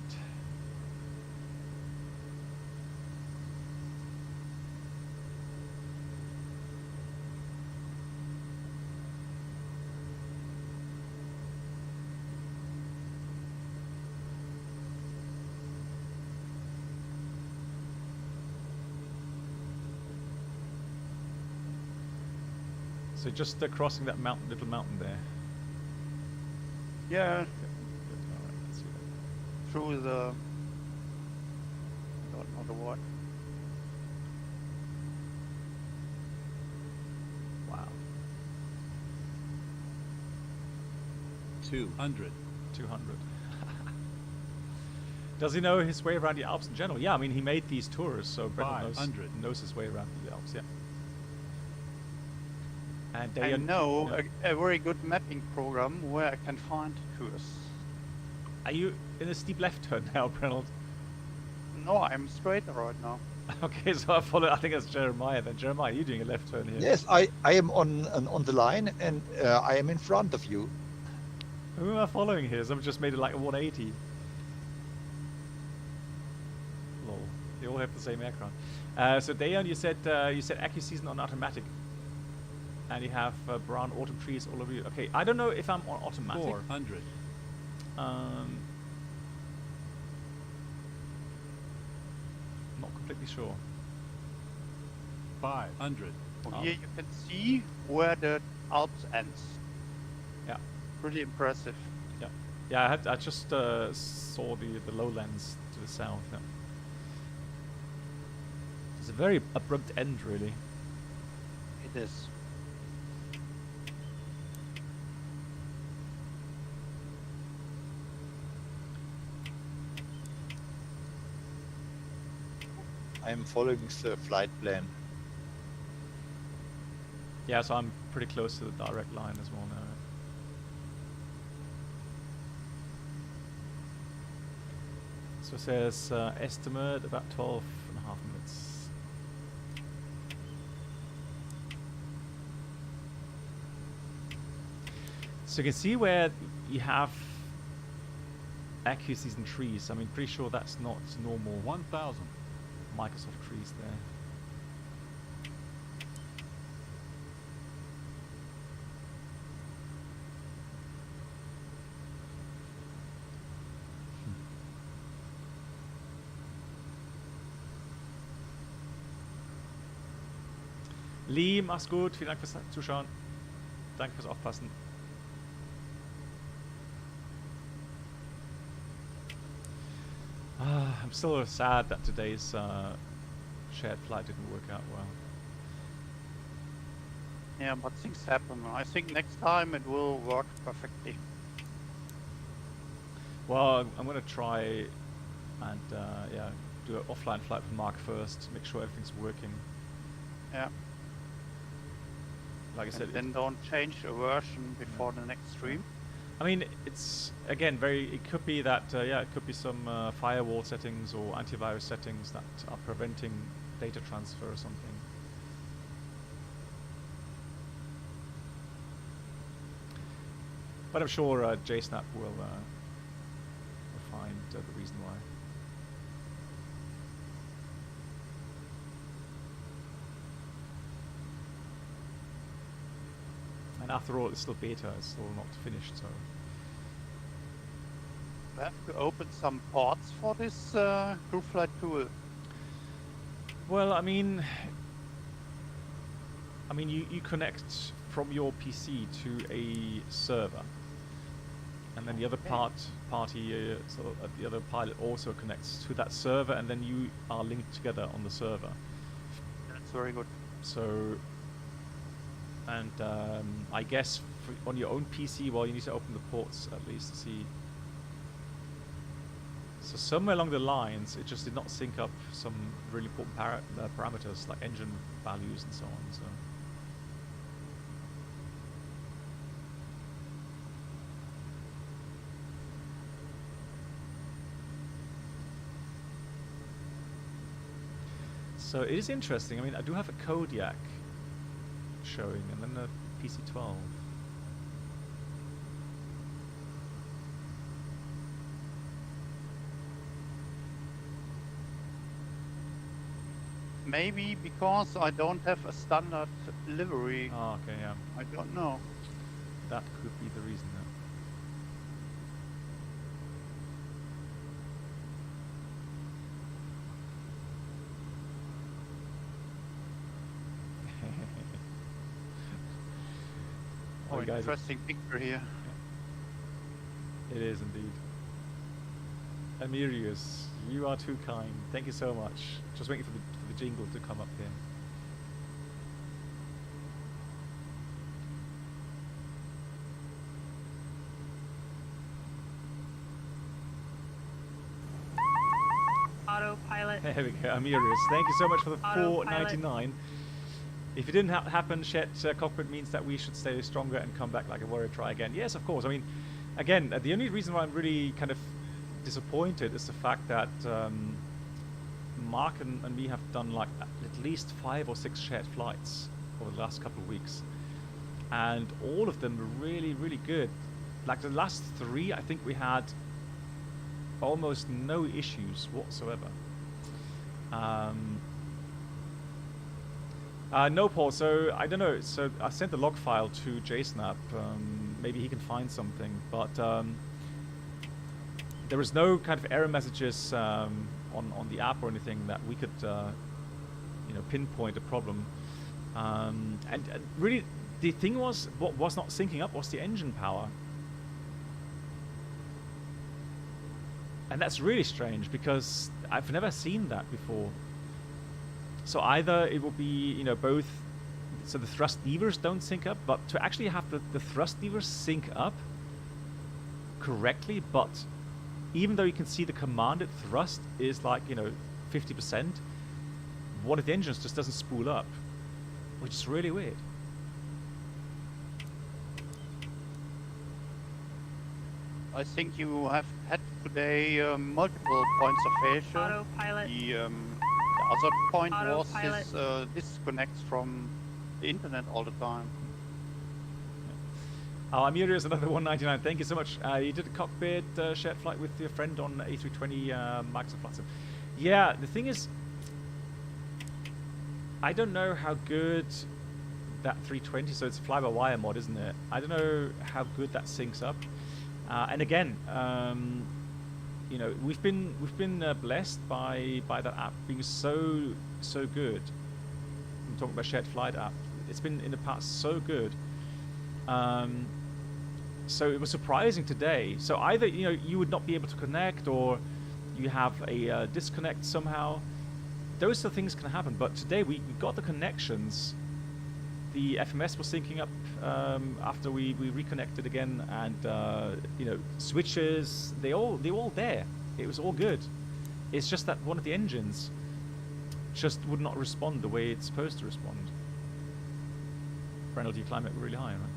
So just crossing that mountain, little mountain there. Yeah, Good. All right, let's see that. through the... don't know the word. Wow. 200. 200. Does he know his way around the Alps in general? Yeah, I mean, he made these tours, so Brendan 500. knows his way around the Alps, yeah. And I know yeah. a very good mapping program where I can find tours. Are you in a steep left turn now, Reynolds? No, I'm straight right now. Okay, so I follow. I think that's Jeremiah then. Jeremiah, you're doing a left turn here. Yes, I am on the line, and I am in front of you. Who am I following here? Someone just made it like a 180. Lol. They all have the same aircraft. So Dayan, you said AccuSeason on automatic. And you have brown autumn trees all over you. Okay, I don't know if I'm on automatic. 400. Not completely sure. 500. From Oh. here you can see where the Alps ends. Yeah. Pretty impressive. Yeah, I just saw the lowlands to the south. Yeah. It's a very abrupt end, really. It is. I am following the flight plan. Yeah, so I'm pretty close to the direct line as well now. So it says estimate about 12 and a half minutes. So you can see where you have AccuSeason trees. I mean, pretty sure that's not normal 1,000. Microsoft trees there. Lee, mach's gut. Vielen Dank fürs Zuschauen. Danke fürs Aufpassen. I'm still sad that today's shared flight didn't work out well. Yeah, but things happen. I think next time it will work perfectly. Well, I'm going to try and yeah, do an offline flight with Mark first, make sure everything's working. Yeah. Like I said, And then don't change a version before the next stream. I mean, it's again it could be that yeah, it could be some firewall settings or antivirus settings that are preventing data transfer or something. But I'm sure JSNAP will find the reason why. And after all, it's still beta, it's still not finished, so... We have to open some ports for this Groupflight tool. Well, I mean, you connect from your PC to a server. And then the other the other pilot also connects to that server, and then you are linked together on the server. That's very good. So, and I guess on your own PC, well, you need to open the ports at least to see. So somewhere along the lines, it just did not sync up some really important parameters like engine values and so on. So. So it is interesting. I mean, I do have a Kodiak showing, and then a PC-12. Maybe because I don't have a standard livery. Oh, okay, yeah. I don't know. That could be the reason. Yeah. Oh, Guys, interesting picture here. it is indeed. Amirius, you are too kind. Thank you so much. Just waiting for the jingle to come up here. Autopilot. There we go, Amirius. Thank you so much for the Autopilot. $4.99. If it didn't happen, Shet cockpit means that we should stay stronger and come back like a warrior. Try again. Yes, of course. I mean, again, the only reason why I'm really kind of disappointed is the fact that Mark and me have done like at least 5 or 6 shared flights over the last couple of weeks, and all of them were really, really good. Like the last 3, I think we had almost no issues whatsoever. No, Paul, so I don't know. So I sent the log file to JSNAP. Maybe he can find something, but there was no kind of error messages on the app or anything that we could you know, pinpoint a problem. And really, the thing was, what was not syncing up was the engine power. And that's really strange because I've never seen that before. So either it will be, you know, both, so the thrust levers don't sync up, but to actually have the thrust levers sync up correctly, but even though you can see the commanded thrust is like, you know, 50%, one of the engines just doesn't spool up, which is really weird. I think you have had today multiple points of failure. Autopilot. The other point was Autopilot. this disconnects from the internet all the time. Amir is another 199. Thank you so much. You did a cockpit shared flight with your friend on A320 Microsoft Flight Sim. Yeah, the thing is, I don't know how good that 320, so it's a fly-by-wire mod, isn't it? I don't know how good that syncs up. And again, you know, we've been blessed by that app being so good. I'm talking about shared flight app. It's been in the past so good. So it was surprising today. So either, you know, you would not be able to connect, or you have a disconnect somehow. Those sort of things can happen. But today we got the connections. The FMS was syncing up after we reconnected again, and you know, switches, they all there. It was all good. It's just that one of the engines just would not respond the way it's supposed to respond. Penalty climate really high, right?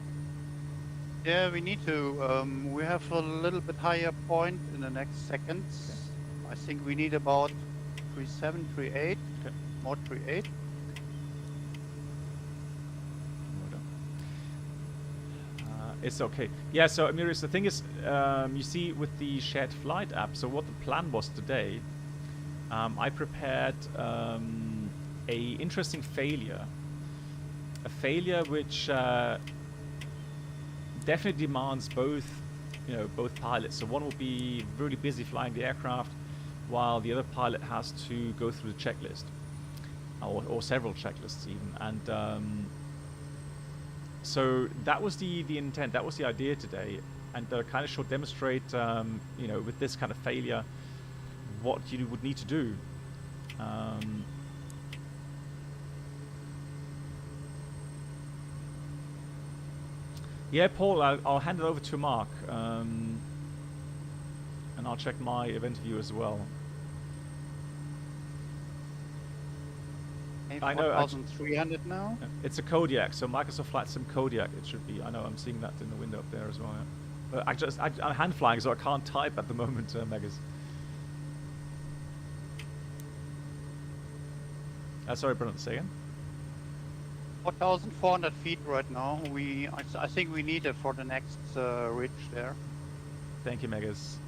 Yeah, we need to. We have a little bit higher point in the next seconds. Okay. I think we need about 37, 38, Okay. more 38. It's okay. Yeah, so Amiris, the thing is, you see with the shared flight app, so what the plan was today, I prepared a interesting failure. A failure which definitely demands both, you know, both pilots. So one will be really busy flying the aircraft, while the other pilot has to go through the checklist, or several checklists even. And so that was the intent, that was the idea today. and kind of should demonstrate, you know, with this kind of failure, what you would need to do. Yeah, Paul, I'll hand it over to Mark, and I'll check my event view as well. I know, 4,300 now. It's a Kodiak, so Microsoft Flight Sim Kodiak it should be. I know, I'm seeing that in the window up there as well. Yeah. I'm hand flying, so I can't type at the moment, Megas. Sorry, Brennan, say again. 4,400 feet right now. I think we need it for the next ridge there. Thank you, Megas.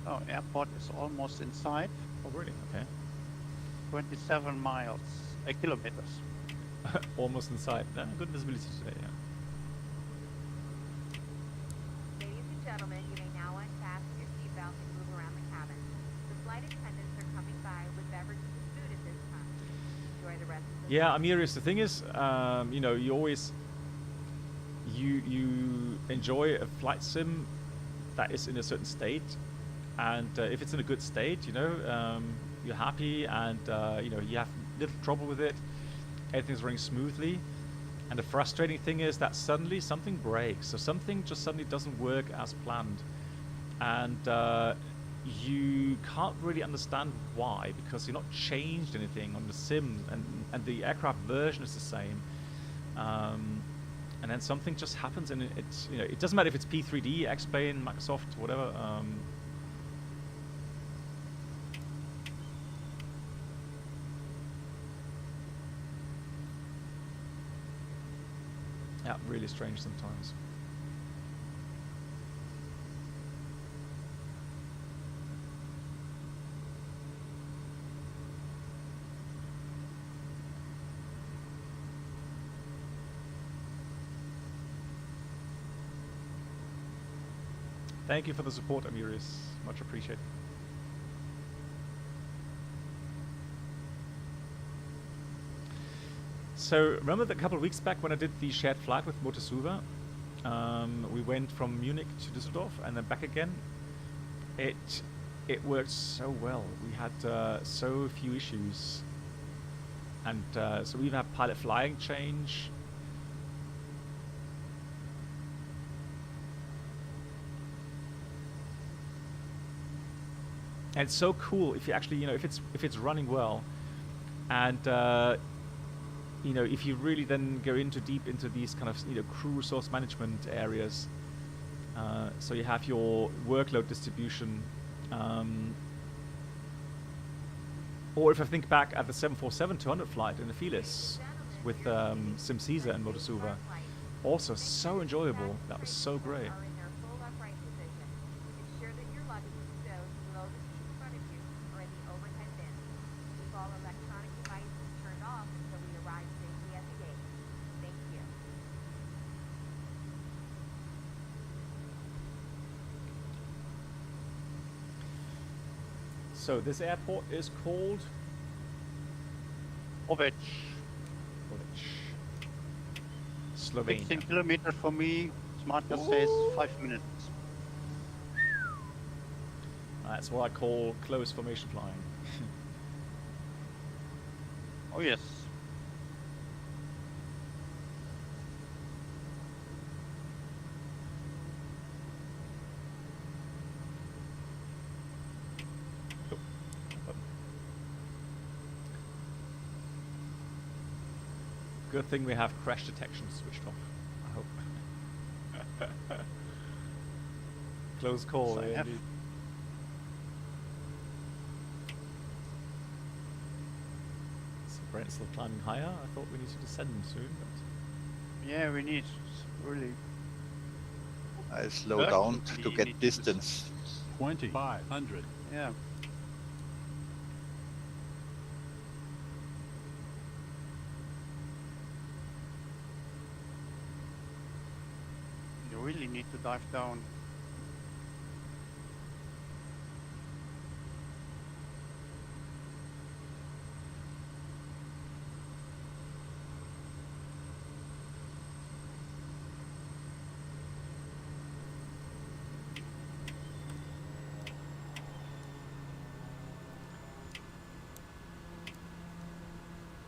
Oh, airport is almost inside. Oh, really? Okay. 27 miles, kilometers. Almost inside. Good visibility today, yeah. Ladies and gentlemen, you may now unfasten your seatbelt and move around the cabin. The flight attendants are coming by with beverages and food at this time. Enjoy the rest of the Yeah, Amirius, the thing is, you know, you always you enjoy a flight sim that is in a certain state, and if it's in a good state, you know, you're happy, and you know, you have little trouble with it, everything's running smoothly. And the frustrating thing is that suddenly something breaks, so something just suddenly doesn't work as planned, and you can't really understand why, because you've not changed anything on the sim, and the aircraft version is the same. And then something just happens, and it's, you know, it doesn't matter if it's P3D, X-Plane, Microsoft, whatever. Yeah, really strange sometimes. Thank you for the support, Amirius. Much appreciated. So remember that a couple of weeks back when I did the shared flight with Motosuva, we went from Munich to Düsseldorf and then back again. It worked so well. We had so few issues, and so we even had pilot flying change. And it's so cool if you actually, you know, if it's running well, and you know, if you really then go deep into these kind of, you know, crew resource management areas, so you have your workload distribution, or if I think back at the 747-200 flight in the Felis with SimCaesar and Motosuva, also so enjoyable. That was so great. are in their full upright position. Ensure that your luggage is stowed below the seat in front of you or in the overhead bin. Keep all electronic devices turned off until we arrive safely at the gate. Thank you. So this airport is called Ovic. Slovenia. 16 kilometers for me. SmartCast says 5 minutes. That's what I call close formation flying. Oh yes. Good thing we have crash detection switched off, I hope. Close call, So I yeah, have- indeed. So Brent's still climbing higher. I thought we need to descend soon, but Yeah, we need really. I slow down to Urgently get need to distance. 2,500. Yeah. need to dive down.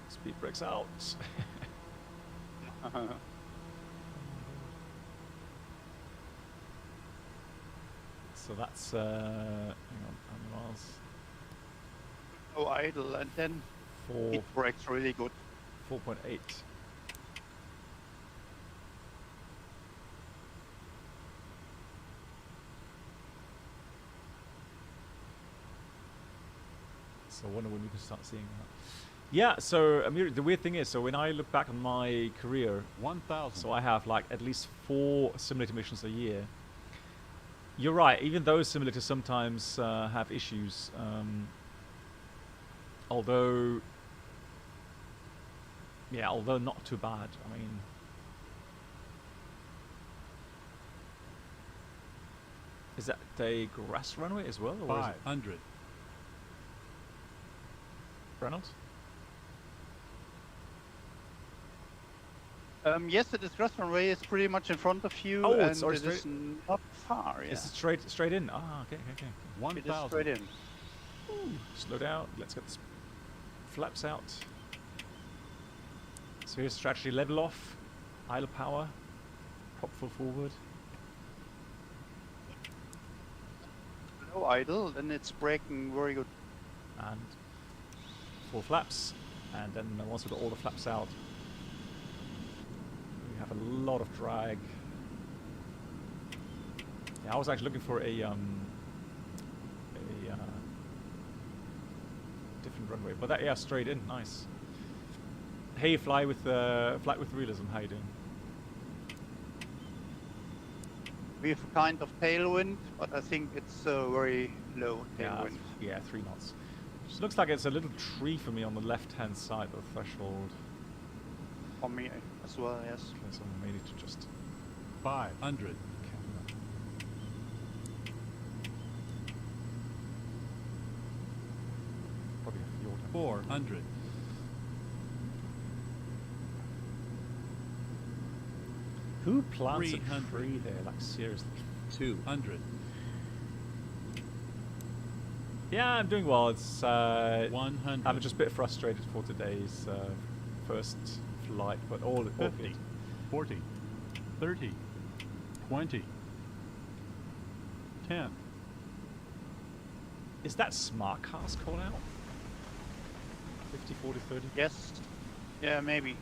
Speed brakes out. So that's hang on, how many miles? Oh, idle, and then it brakes really good. 4.8. So I wonder when we can start seeing that. Yeah, so Amir, the weird thing is, so when I look back on my career, 1,000. so I have like at least 4 simulator missions a year. You're right, even those simulators sometimes have issues. Although not too bad. I mean, is that a grass runway as well? Or is it 500. Reynolds? Yes, it is grass runway. It's pretty much in front of you, Oh, and it's it is not far. Yeah. Is it straight in? Ah, okay. It is 1,000. straight in. Slow down. Let's get the flaps out. So here's strategy: level off, idle power, prop full forward. Low idle, then it's braking very good. And 4 flaps, and then once we've got all the flaps out, we have a lot of drag. Yeah, I was actually looking for a different runway, but that, yeah, straight in, nice. Hey, flight with realism. How you doing? We have kind of tailwind, but I think it's very low tailwind. Yeah, 3 knots. Just looks like it's a little tree for me on the left-hand side of the threshold. For me as well, yes. Okay, so I may need to just 500. probably a fuel tank. 400. Who plants a 300. tree there? Like, seriously. 200. Yeah, I'm doing well. It's 100. I'm just a bit frustrated for today's first flight, but all 50. good. 40. 30. 20. 10. Is that smart cars call out? 50, 40, 30? Yes. Yeah, maybe.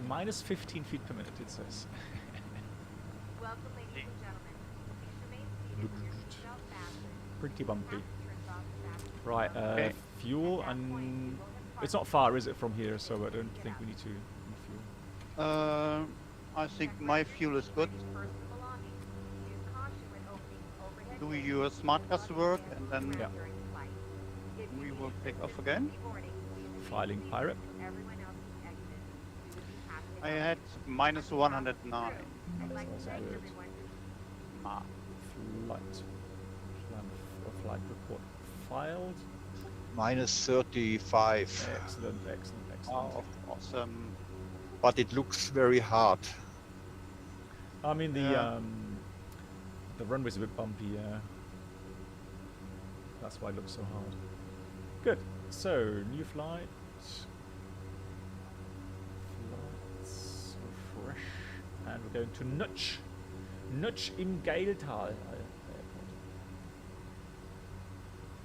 Minus 15 feet per minute, it says. Welcome, ladies and gentlemen. Please remain seated with your seatbelt fastened. Pretty bumpy. Passengers off the fasten. Right, Okay. fuel, At that point, we and will have it's not far, is it, from here? So I don't think we need to fuel. I think my fuel is good. British personal belongings. Use caution when opening overhead Do bins your smart gas work, and then Yeah. during flight. If we you will need take off emergency again. boarding, please remain Filing seated pirate. until everyone else has exited. We would be happy to I help had you. minus 109. I'd like to That's thank good. everyone. Flight plan of flight report filed. Minus 35, Excellent, excellent, excellent. Oh, awesome. but it looks very hard. I mean Yeah. the runway's a bit bumpy. That's why it looks so hard. Good. So new flight. Flights refresh, and we're going to Nutsch. Nutsch im Geiltal airport.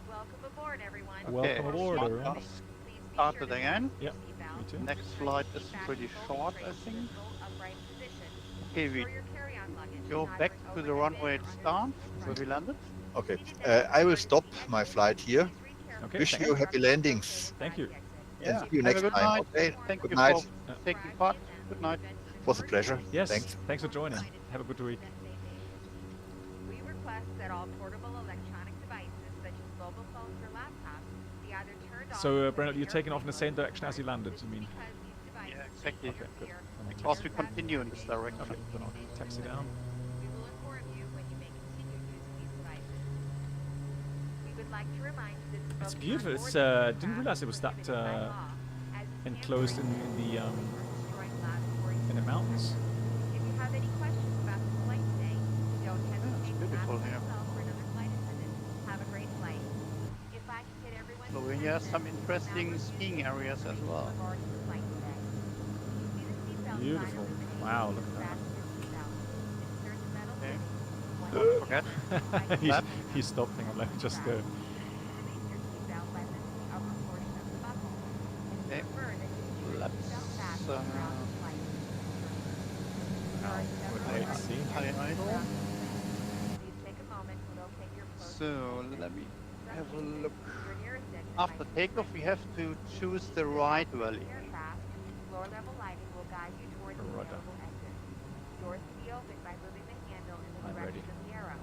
Welcome aboard, everyone. Welcome Okay, aboard, smart everyone. gas. Please be Started sure to again. fasten Yep, your seatbelt. me too. Next flight is Fasten pretty both short, I trays in think. a full upright position. Okay, we Store your carry-on luggage go in back either to an the overhead runway bin at or start, underneath the where we front. landed. Okay, Seated next to I the will emergency stop exit, my flight here. please read carefully Okay, Wish thank you you. happy landings. Thank you. Yeah. See you Have next a good time. night. Okay. Thank Good you night. for taking part. Good night. It was a pleasure. Yes, Thanks. thanks for joining. Have a good week. We request that all portable electronic devices such as So, Brennan, you're taking off in the same direction as you landed, you mean? Yeah, exactly. Okay, good. Then Because we continue in this direction. Okay, then I'll taxi down. We will inform you when you may continue using these devices. We would like to remind you that It's smoking beautiful. on It's board didn't realize it was that prohibited by law, as enclosed in tampering the destroying laboratories in the mountains. If you have any questions about the flight today, don't hesitate to ask beautiful here. myself or another flight attendant. Have a great flight. If I can get everyone's Slovenia has some attention, interesting now review skiing the areas as information well. regarding the flight today. You see the seatbelt sign Beautiful. illuminated Wow, when look you at that. fasten your seatbelt. Insert the metal Okay. fitting. Once Don't you forget. he's, Clap. he's stopping. I'm like, just go. release your seatbelt by lifting the upper portion of the buckle. And Okay. remember that you keep your Let's, seatbelt fastened throughout the flight. There are several wait, buttons see? High idle. Please take a moment to locate your closest So exit. let me have a Just look. your nearest exit After might be takeoff, we have to choose the right valley. aircraft. Floor level lighting will guide you towards the Right up. available exit. Doors can be opened by moving the handle in the I'm ready. direction of the arrow.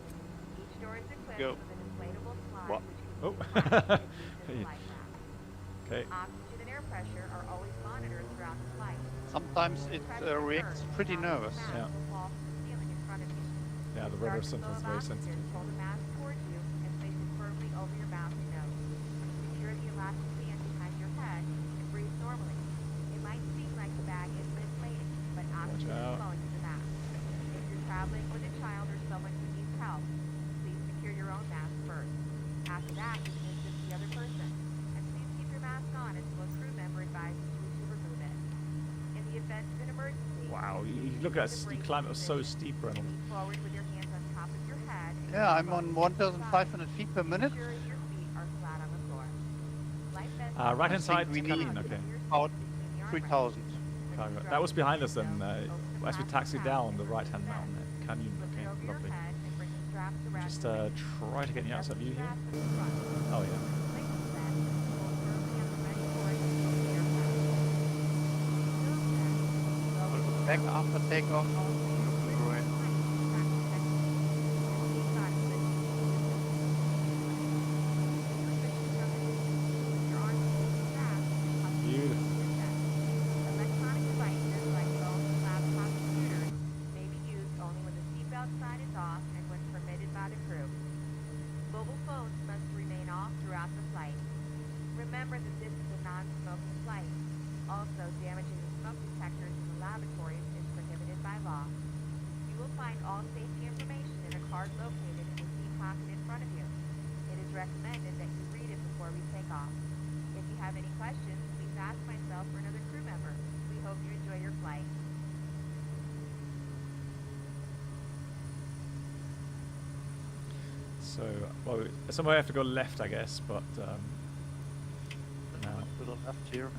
Each door is equipped Go. with an inflatable slide What? which can Oh. be detached and used as a life raft. Okay. Oxygen and air pressure are always monitored throughout the flight. Sometimes it Pressure reacts occurs pretty while the nervous. mask Yeah. will fall from the ceiling in front of you. Yeah, the Start rudder the flow sometimes of very oxygen, sensitive. pull the mask towards you and place it firmly over your mouth and nose. Secure the elastic band behind your head and breathe normally. It might seem like the bag is inflating, but oxygen is out. flowing to the mask. If you're traveling with a child or someone who needs help, please secure your own mask first. After that, you can assist the other person. And please keep your mask on until a crew member advises you to remove it. In the event of an emergency, Wow, you look at that, you climb up so steep, Reynolds. lean forward with your hands on top of your head. and Yeah, I'm your on elbows to the 1,500 feet per minute. Ensure your feet are flat on the floor. Life vest Right hand I side, think we cabin, need okay. about between the 3,000. armrests. Cargo. That was behind us then, as we taxi down the right hand mountain there. Canyon, Flip it okay, over your lovely. head and bring the straps around Just your waist. try to get the outside view here. Straps at the front. Oh yeah. Place the vest and hold firmly on the red cord of the aircraft. Back after takeoff. Great. Beautiful. Electronic devices like phones, laptops, computers may be used only when the seatbelt sign is off and when permitted by the crew. Mobile phones must remain off throughout the flight. Remember that this is a non-smoking flight. Also, damaging the smoke detectors in the lavatories is prohibited by law. You will find all safety information in a card located in the seat pocket in front of you. It is recommended that you read it before we take off. If you have any questions, please ask myself or another crew member. We hope you enjoy your flight. So, well, somewhere I have to go left, I guess, but no. To the left here.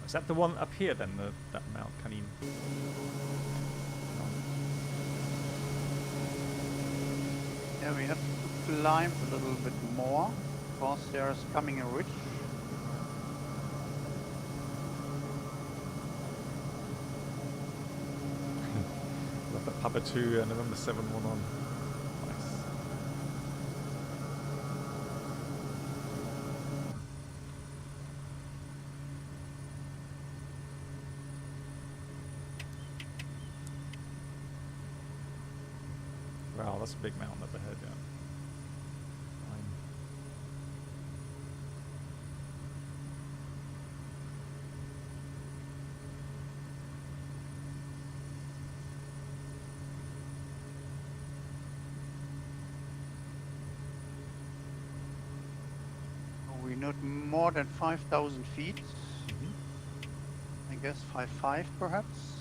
Is that the one up here then, that Mount Canyon? Yeah, we have to climb a little bit more because there's coming a ridge. Love that Papa 2 and November 7 one on. Nice. Wow, that's a big mountain up ahead, yeah. Fine. We need more than 5,000 feet. Mhm. I guess 5.5 perhaps.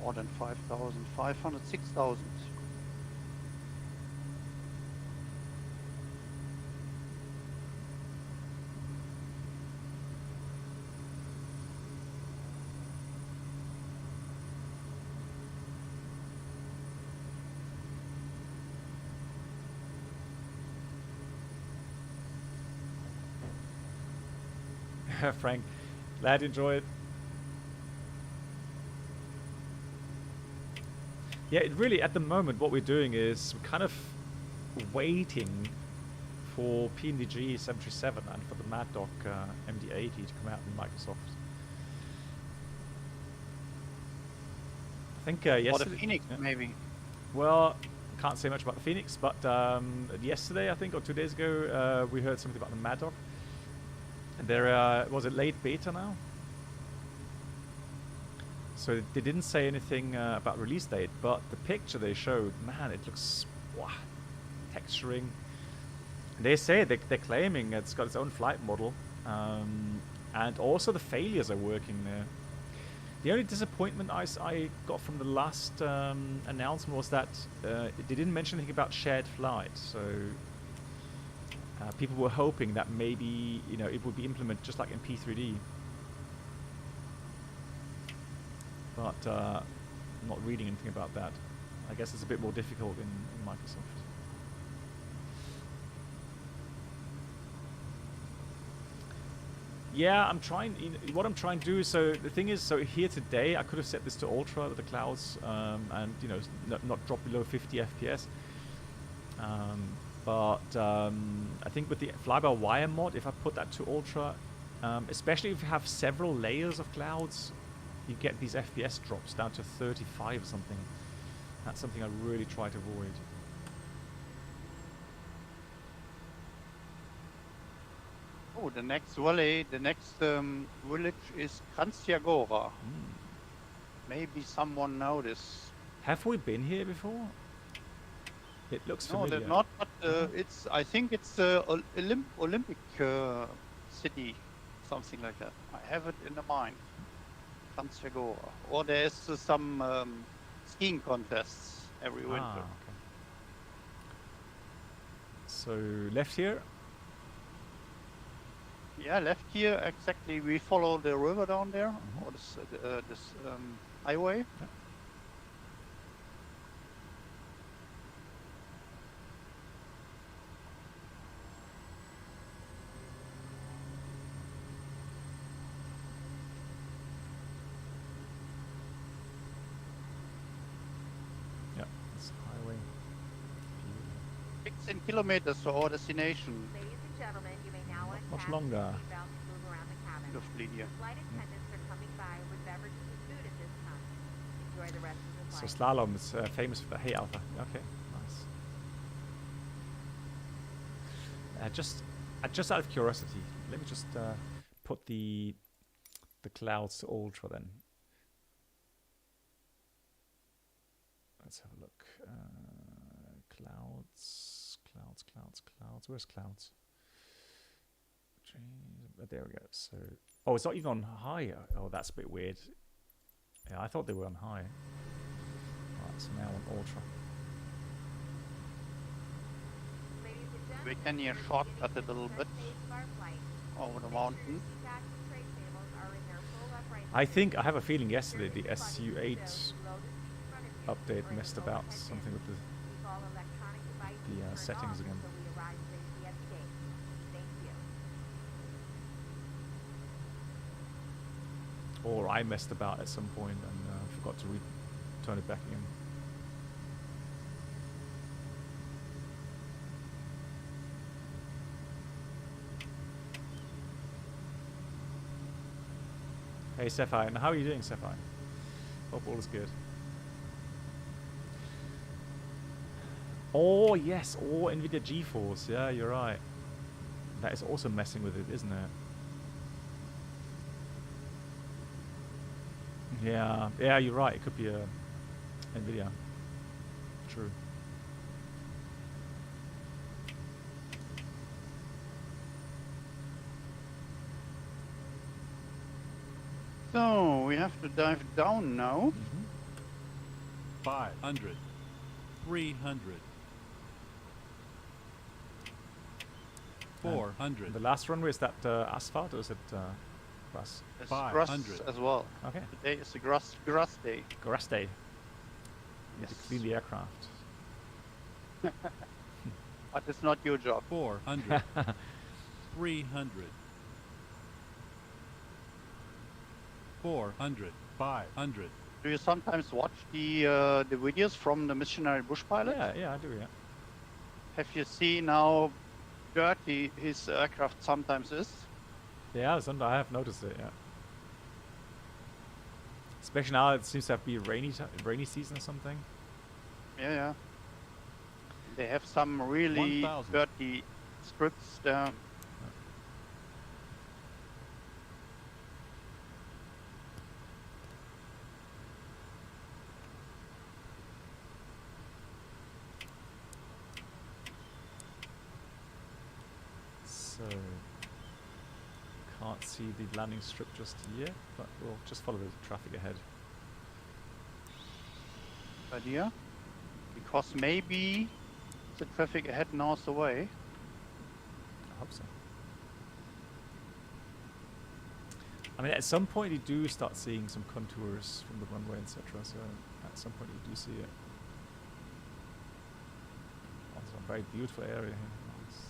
More than 5,000, 500, 6,000. Frank, glad you enjoy it. Yeah, it really, at the moment, what we're doing is we're kind of waiting for PNDG 737 and for the Mad Dog MD-80 to come out in Microsoft. I think Or yesterday... the Phoenix, yeah. maybe. Well, can't say much about the Phoenix, but yesterday, I think, or 2 days ago, we heard something about the Mad Dog. And there was it late beta now? So they didn't say anything about release date, but the picture they showed, man, it looks, wow, texturing. And they say they're claiming it's got its own flight model, and also the failures are working there. The only disappointment I got from the last announcement was that they didn't mention anything about shared flight. So people were hoping that maybe it would be implemented just like in P3D. But I'm not reading anything about that. I guess it's a bit more difficult in Microsoft. Yeah, I'm trying. What I'm trying to do. So the thing is, so here today, I could have set this to ultra with the clouds, and not drop below 50 FPS. But I think with the fly-by-wire mod, if I put that to ultra, especially if you have several layers of clouds, you get these FPS drops down to 35 or something. That's something I really try to avoid. Oh, the next valley, the next village is Kranjagora. Maybe someone knows this. Have we been here before? It looks No, familiar. they're not. But it's. I think it's Olympic city, something like that. I have it in the mind. Kranjagora. Or there's some skiing contests every winter. Okay. So left here. Yeah, left here exactly. We follow the river down there, or this highway. Yeah. Yeah, it's highway. 16 kilometers to our destination. Ladies and gentlemen, you may now Much unfasten longer. your seatbelts and move around the cabin. Lovely here. Flight attendants are coming by with beverages and food at this time. Enjoy the rest of the So flight. slalom is famous for the Hey Alpha. Okay, nice. Just out of curiosity, let me just put the clouds to ultra then. Let's have a look. Clouds. Where's clouds? There we go. So, oh, it's not even on high. Oh, that's a bit weird. Yeah, I thought they were on high. Alright, so now on ultra. Ladies and gentlemen, We can here shortcut it a little bit phase of our flight. over the mountain. Seat backs and tray tables are in their full upright I have a feeling yesterday the SU8 update messed about something with the settings again. Or I messed about at some point and forgot to turn it back again. Hey Sapphire, how are you doing, Sapphire? Hope all is good. Oh yes, or NVIDIA GeForce. Yeah, you're right. That is also messing with it, isn't it? Yeah, yeah, you're right. It could be a NVIDIA. True. So we have to dive down now. 500. 300. 400. The last runway, is that asphalt or is it grass? There's 500. grass as well. Okay. Today is the grass day. Grass day. Need to Yes. clean the aircraft. But it's not your job. 400. 300. 400. 500. Do you sometimes watch the videos from the missionary bush pilot? Yeah, yeah, I do, yeah. Have you seen how dirty his aircraft sometimes is? Yeah, I have noticed it, yeah. Especially now it seems to have been rainy season or something. Yeah, yeah. They have some really 1,000. dirty strips there. So can't see the landing strip just yet, but we'll just follow the traffic ahead. Idea? Because maybe the traffic ahead knows the way. I hope so. I mean, at some point you do start seeing some contours from the runway, etc. So at some point you do see it. Also a very beautiful area here. Nice.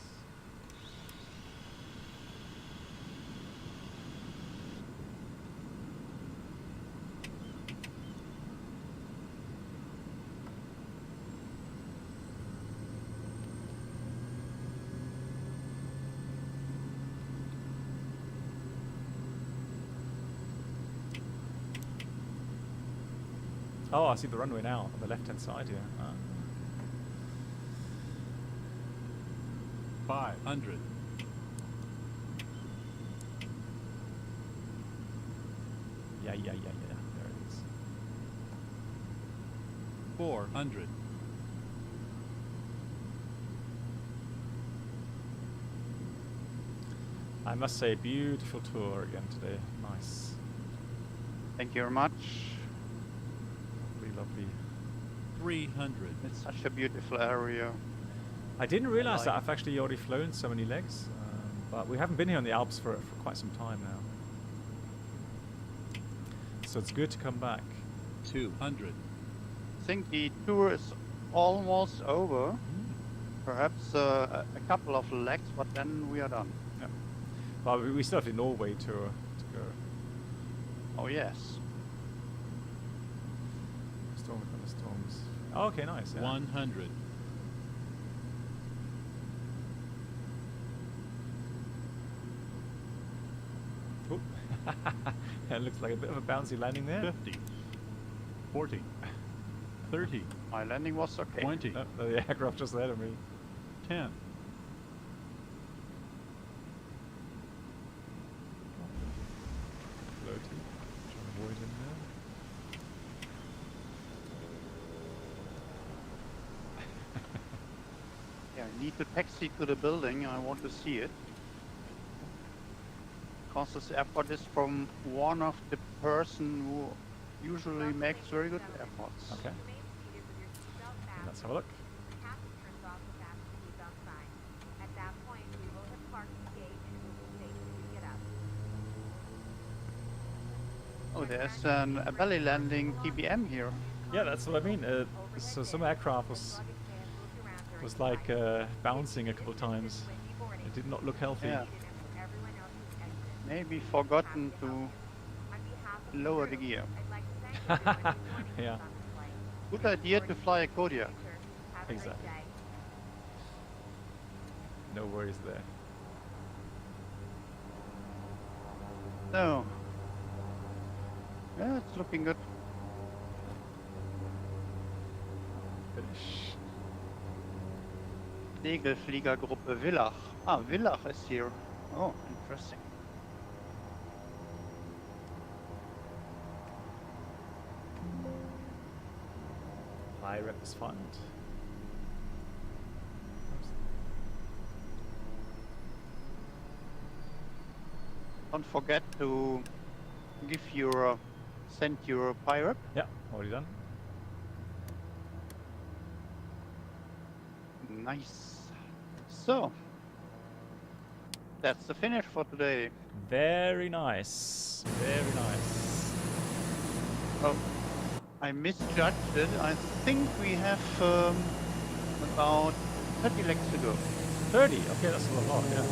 Oh, I see the runway now on the left-hand side here. 500. Yeah, yeah, yeah, yeah. There it is. 400. I must say, beautiful tour again today. Nice. Thank you very much. Lovely, lovely. 300. It's such a beautiful area. I didn't realize like that it. I've actually already flown so many legs, but we haven't been here on the Alps for quite some time now. So it's good to come back. 200. I think the tour is almost over. Perhaps a couple of legs, but then we are done. Yeah. Well, we still have the Norway tour to go. Oh yes. Storm within the storms. Oh, okay, nice. Yeah. 100. Oop. It looks like a bit of a bouncy landing there. 50. 40. 30. My landing was okay. 20. No, the aircraft just ahead of me. 10. Floaty. Trying to avoid him there. Yeah, I need to taxi to the building. I want to see it. Because this airport is from one of the person who usually makes very good airports. Okay. Remain seated with your seatbelt fastened. Let's have a look. The captain turns off the fasten seatbelt sign. At that point, we will hit parking gate and it will safely get up. Oh, there's a belly landing TBM here. Yeah, that's what I mean. So some aircraft was like bouncing a couple of times. It did not look healthy. Yeah. Maybe forgotten to lower the gear. Yeah, Good idea to fly a Kodiak. exactly. No worries there. So, yeah, it's looking good. Finish. Segelfliegergruppe Villach. Ah, Villach is here. Oh, interesting. Pirates Fund. Don't forget to give your send your pirate. Yeah, already done. Nice. So that's the finish for today. Very nice. Very nice. Oh, I misjudged it. I think we have about 30 legs to go. 30. Okay, that's a lot. Yeah.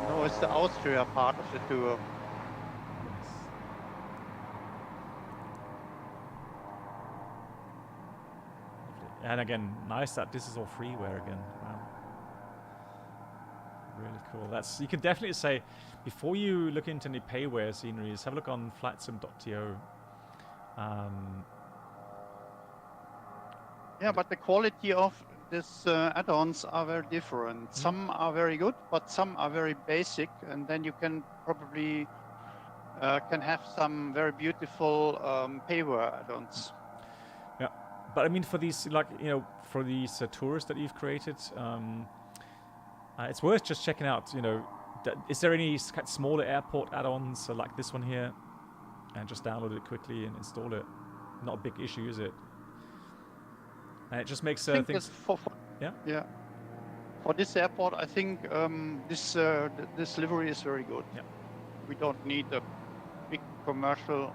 No, it's the Austria part of the tour. And again, nice that this is all freeware again. Wow. Really cool. That's, you can definitely say, before you look into any payware sceneries, have a look on flightsim.to. Yeah, but the quality of these add-ons are very different. Some are very good, but some are very basic, and then you can probably can have some very beautiful payware add-ons. Yeah, but I mean, for these, like, you know, for these tours that you've created, it's worth just checking out. You know, is there any smaller airport add-ons like this one here, and just download it quickly and install it? Not a big issue, is it? And it just makes things. Yeah. For this airport, I think this livery is very good. Yeah. We don't need a big commercial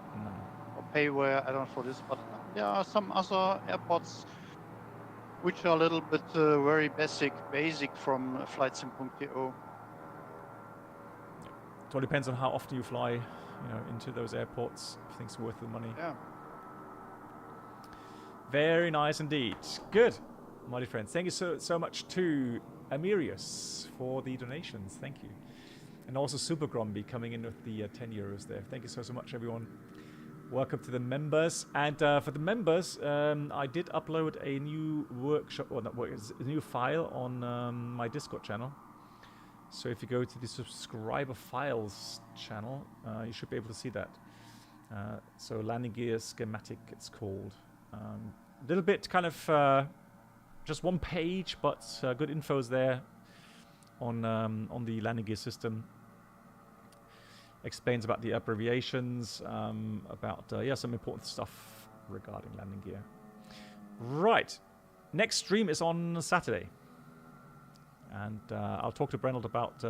or payware add-on for this, but there are some other airports which are a little bit very basic from flightsim.to. It all depends on how often you fly, you know, into those airports. If things are worth the money. Yeah. Very nice indeed. Good, my dear friends. Thank you so much to Amirius for the donations. Thank you. And also Super Gromby coming in with the 10 euros there. Thank you so much, everyone. Welcome to the members. And for the members, I did upload a new workshop, or not work, a new file on my Discord channel. So if you go to the subscriber files channel, you should be able to see that. So landing gear schematic, it's called. A little bit kind of just one page, but good infos there on the landing gear system. Explains about the abbreviations, about yeah, some important stuff regarding landing gear. Right, next stream is on Saturday, and I'll talk to Brennelt about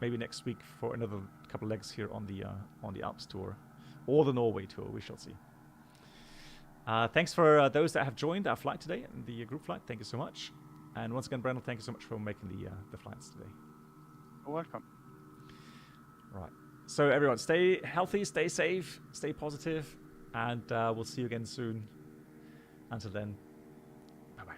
maybe next week for another couple of legs here on the Alps tour, or the Norway tour. We shall see. Thanks for those that have joined our flight today, the group flight. Thank you so much. And once again, Brennel, thank you so much for making the flights today. You're welcome. Right. So everyone, stay healthy, stay safe, stay positive, and we'll see you again soon. Until then,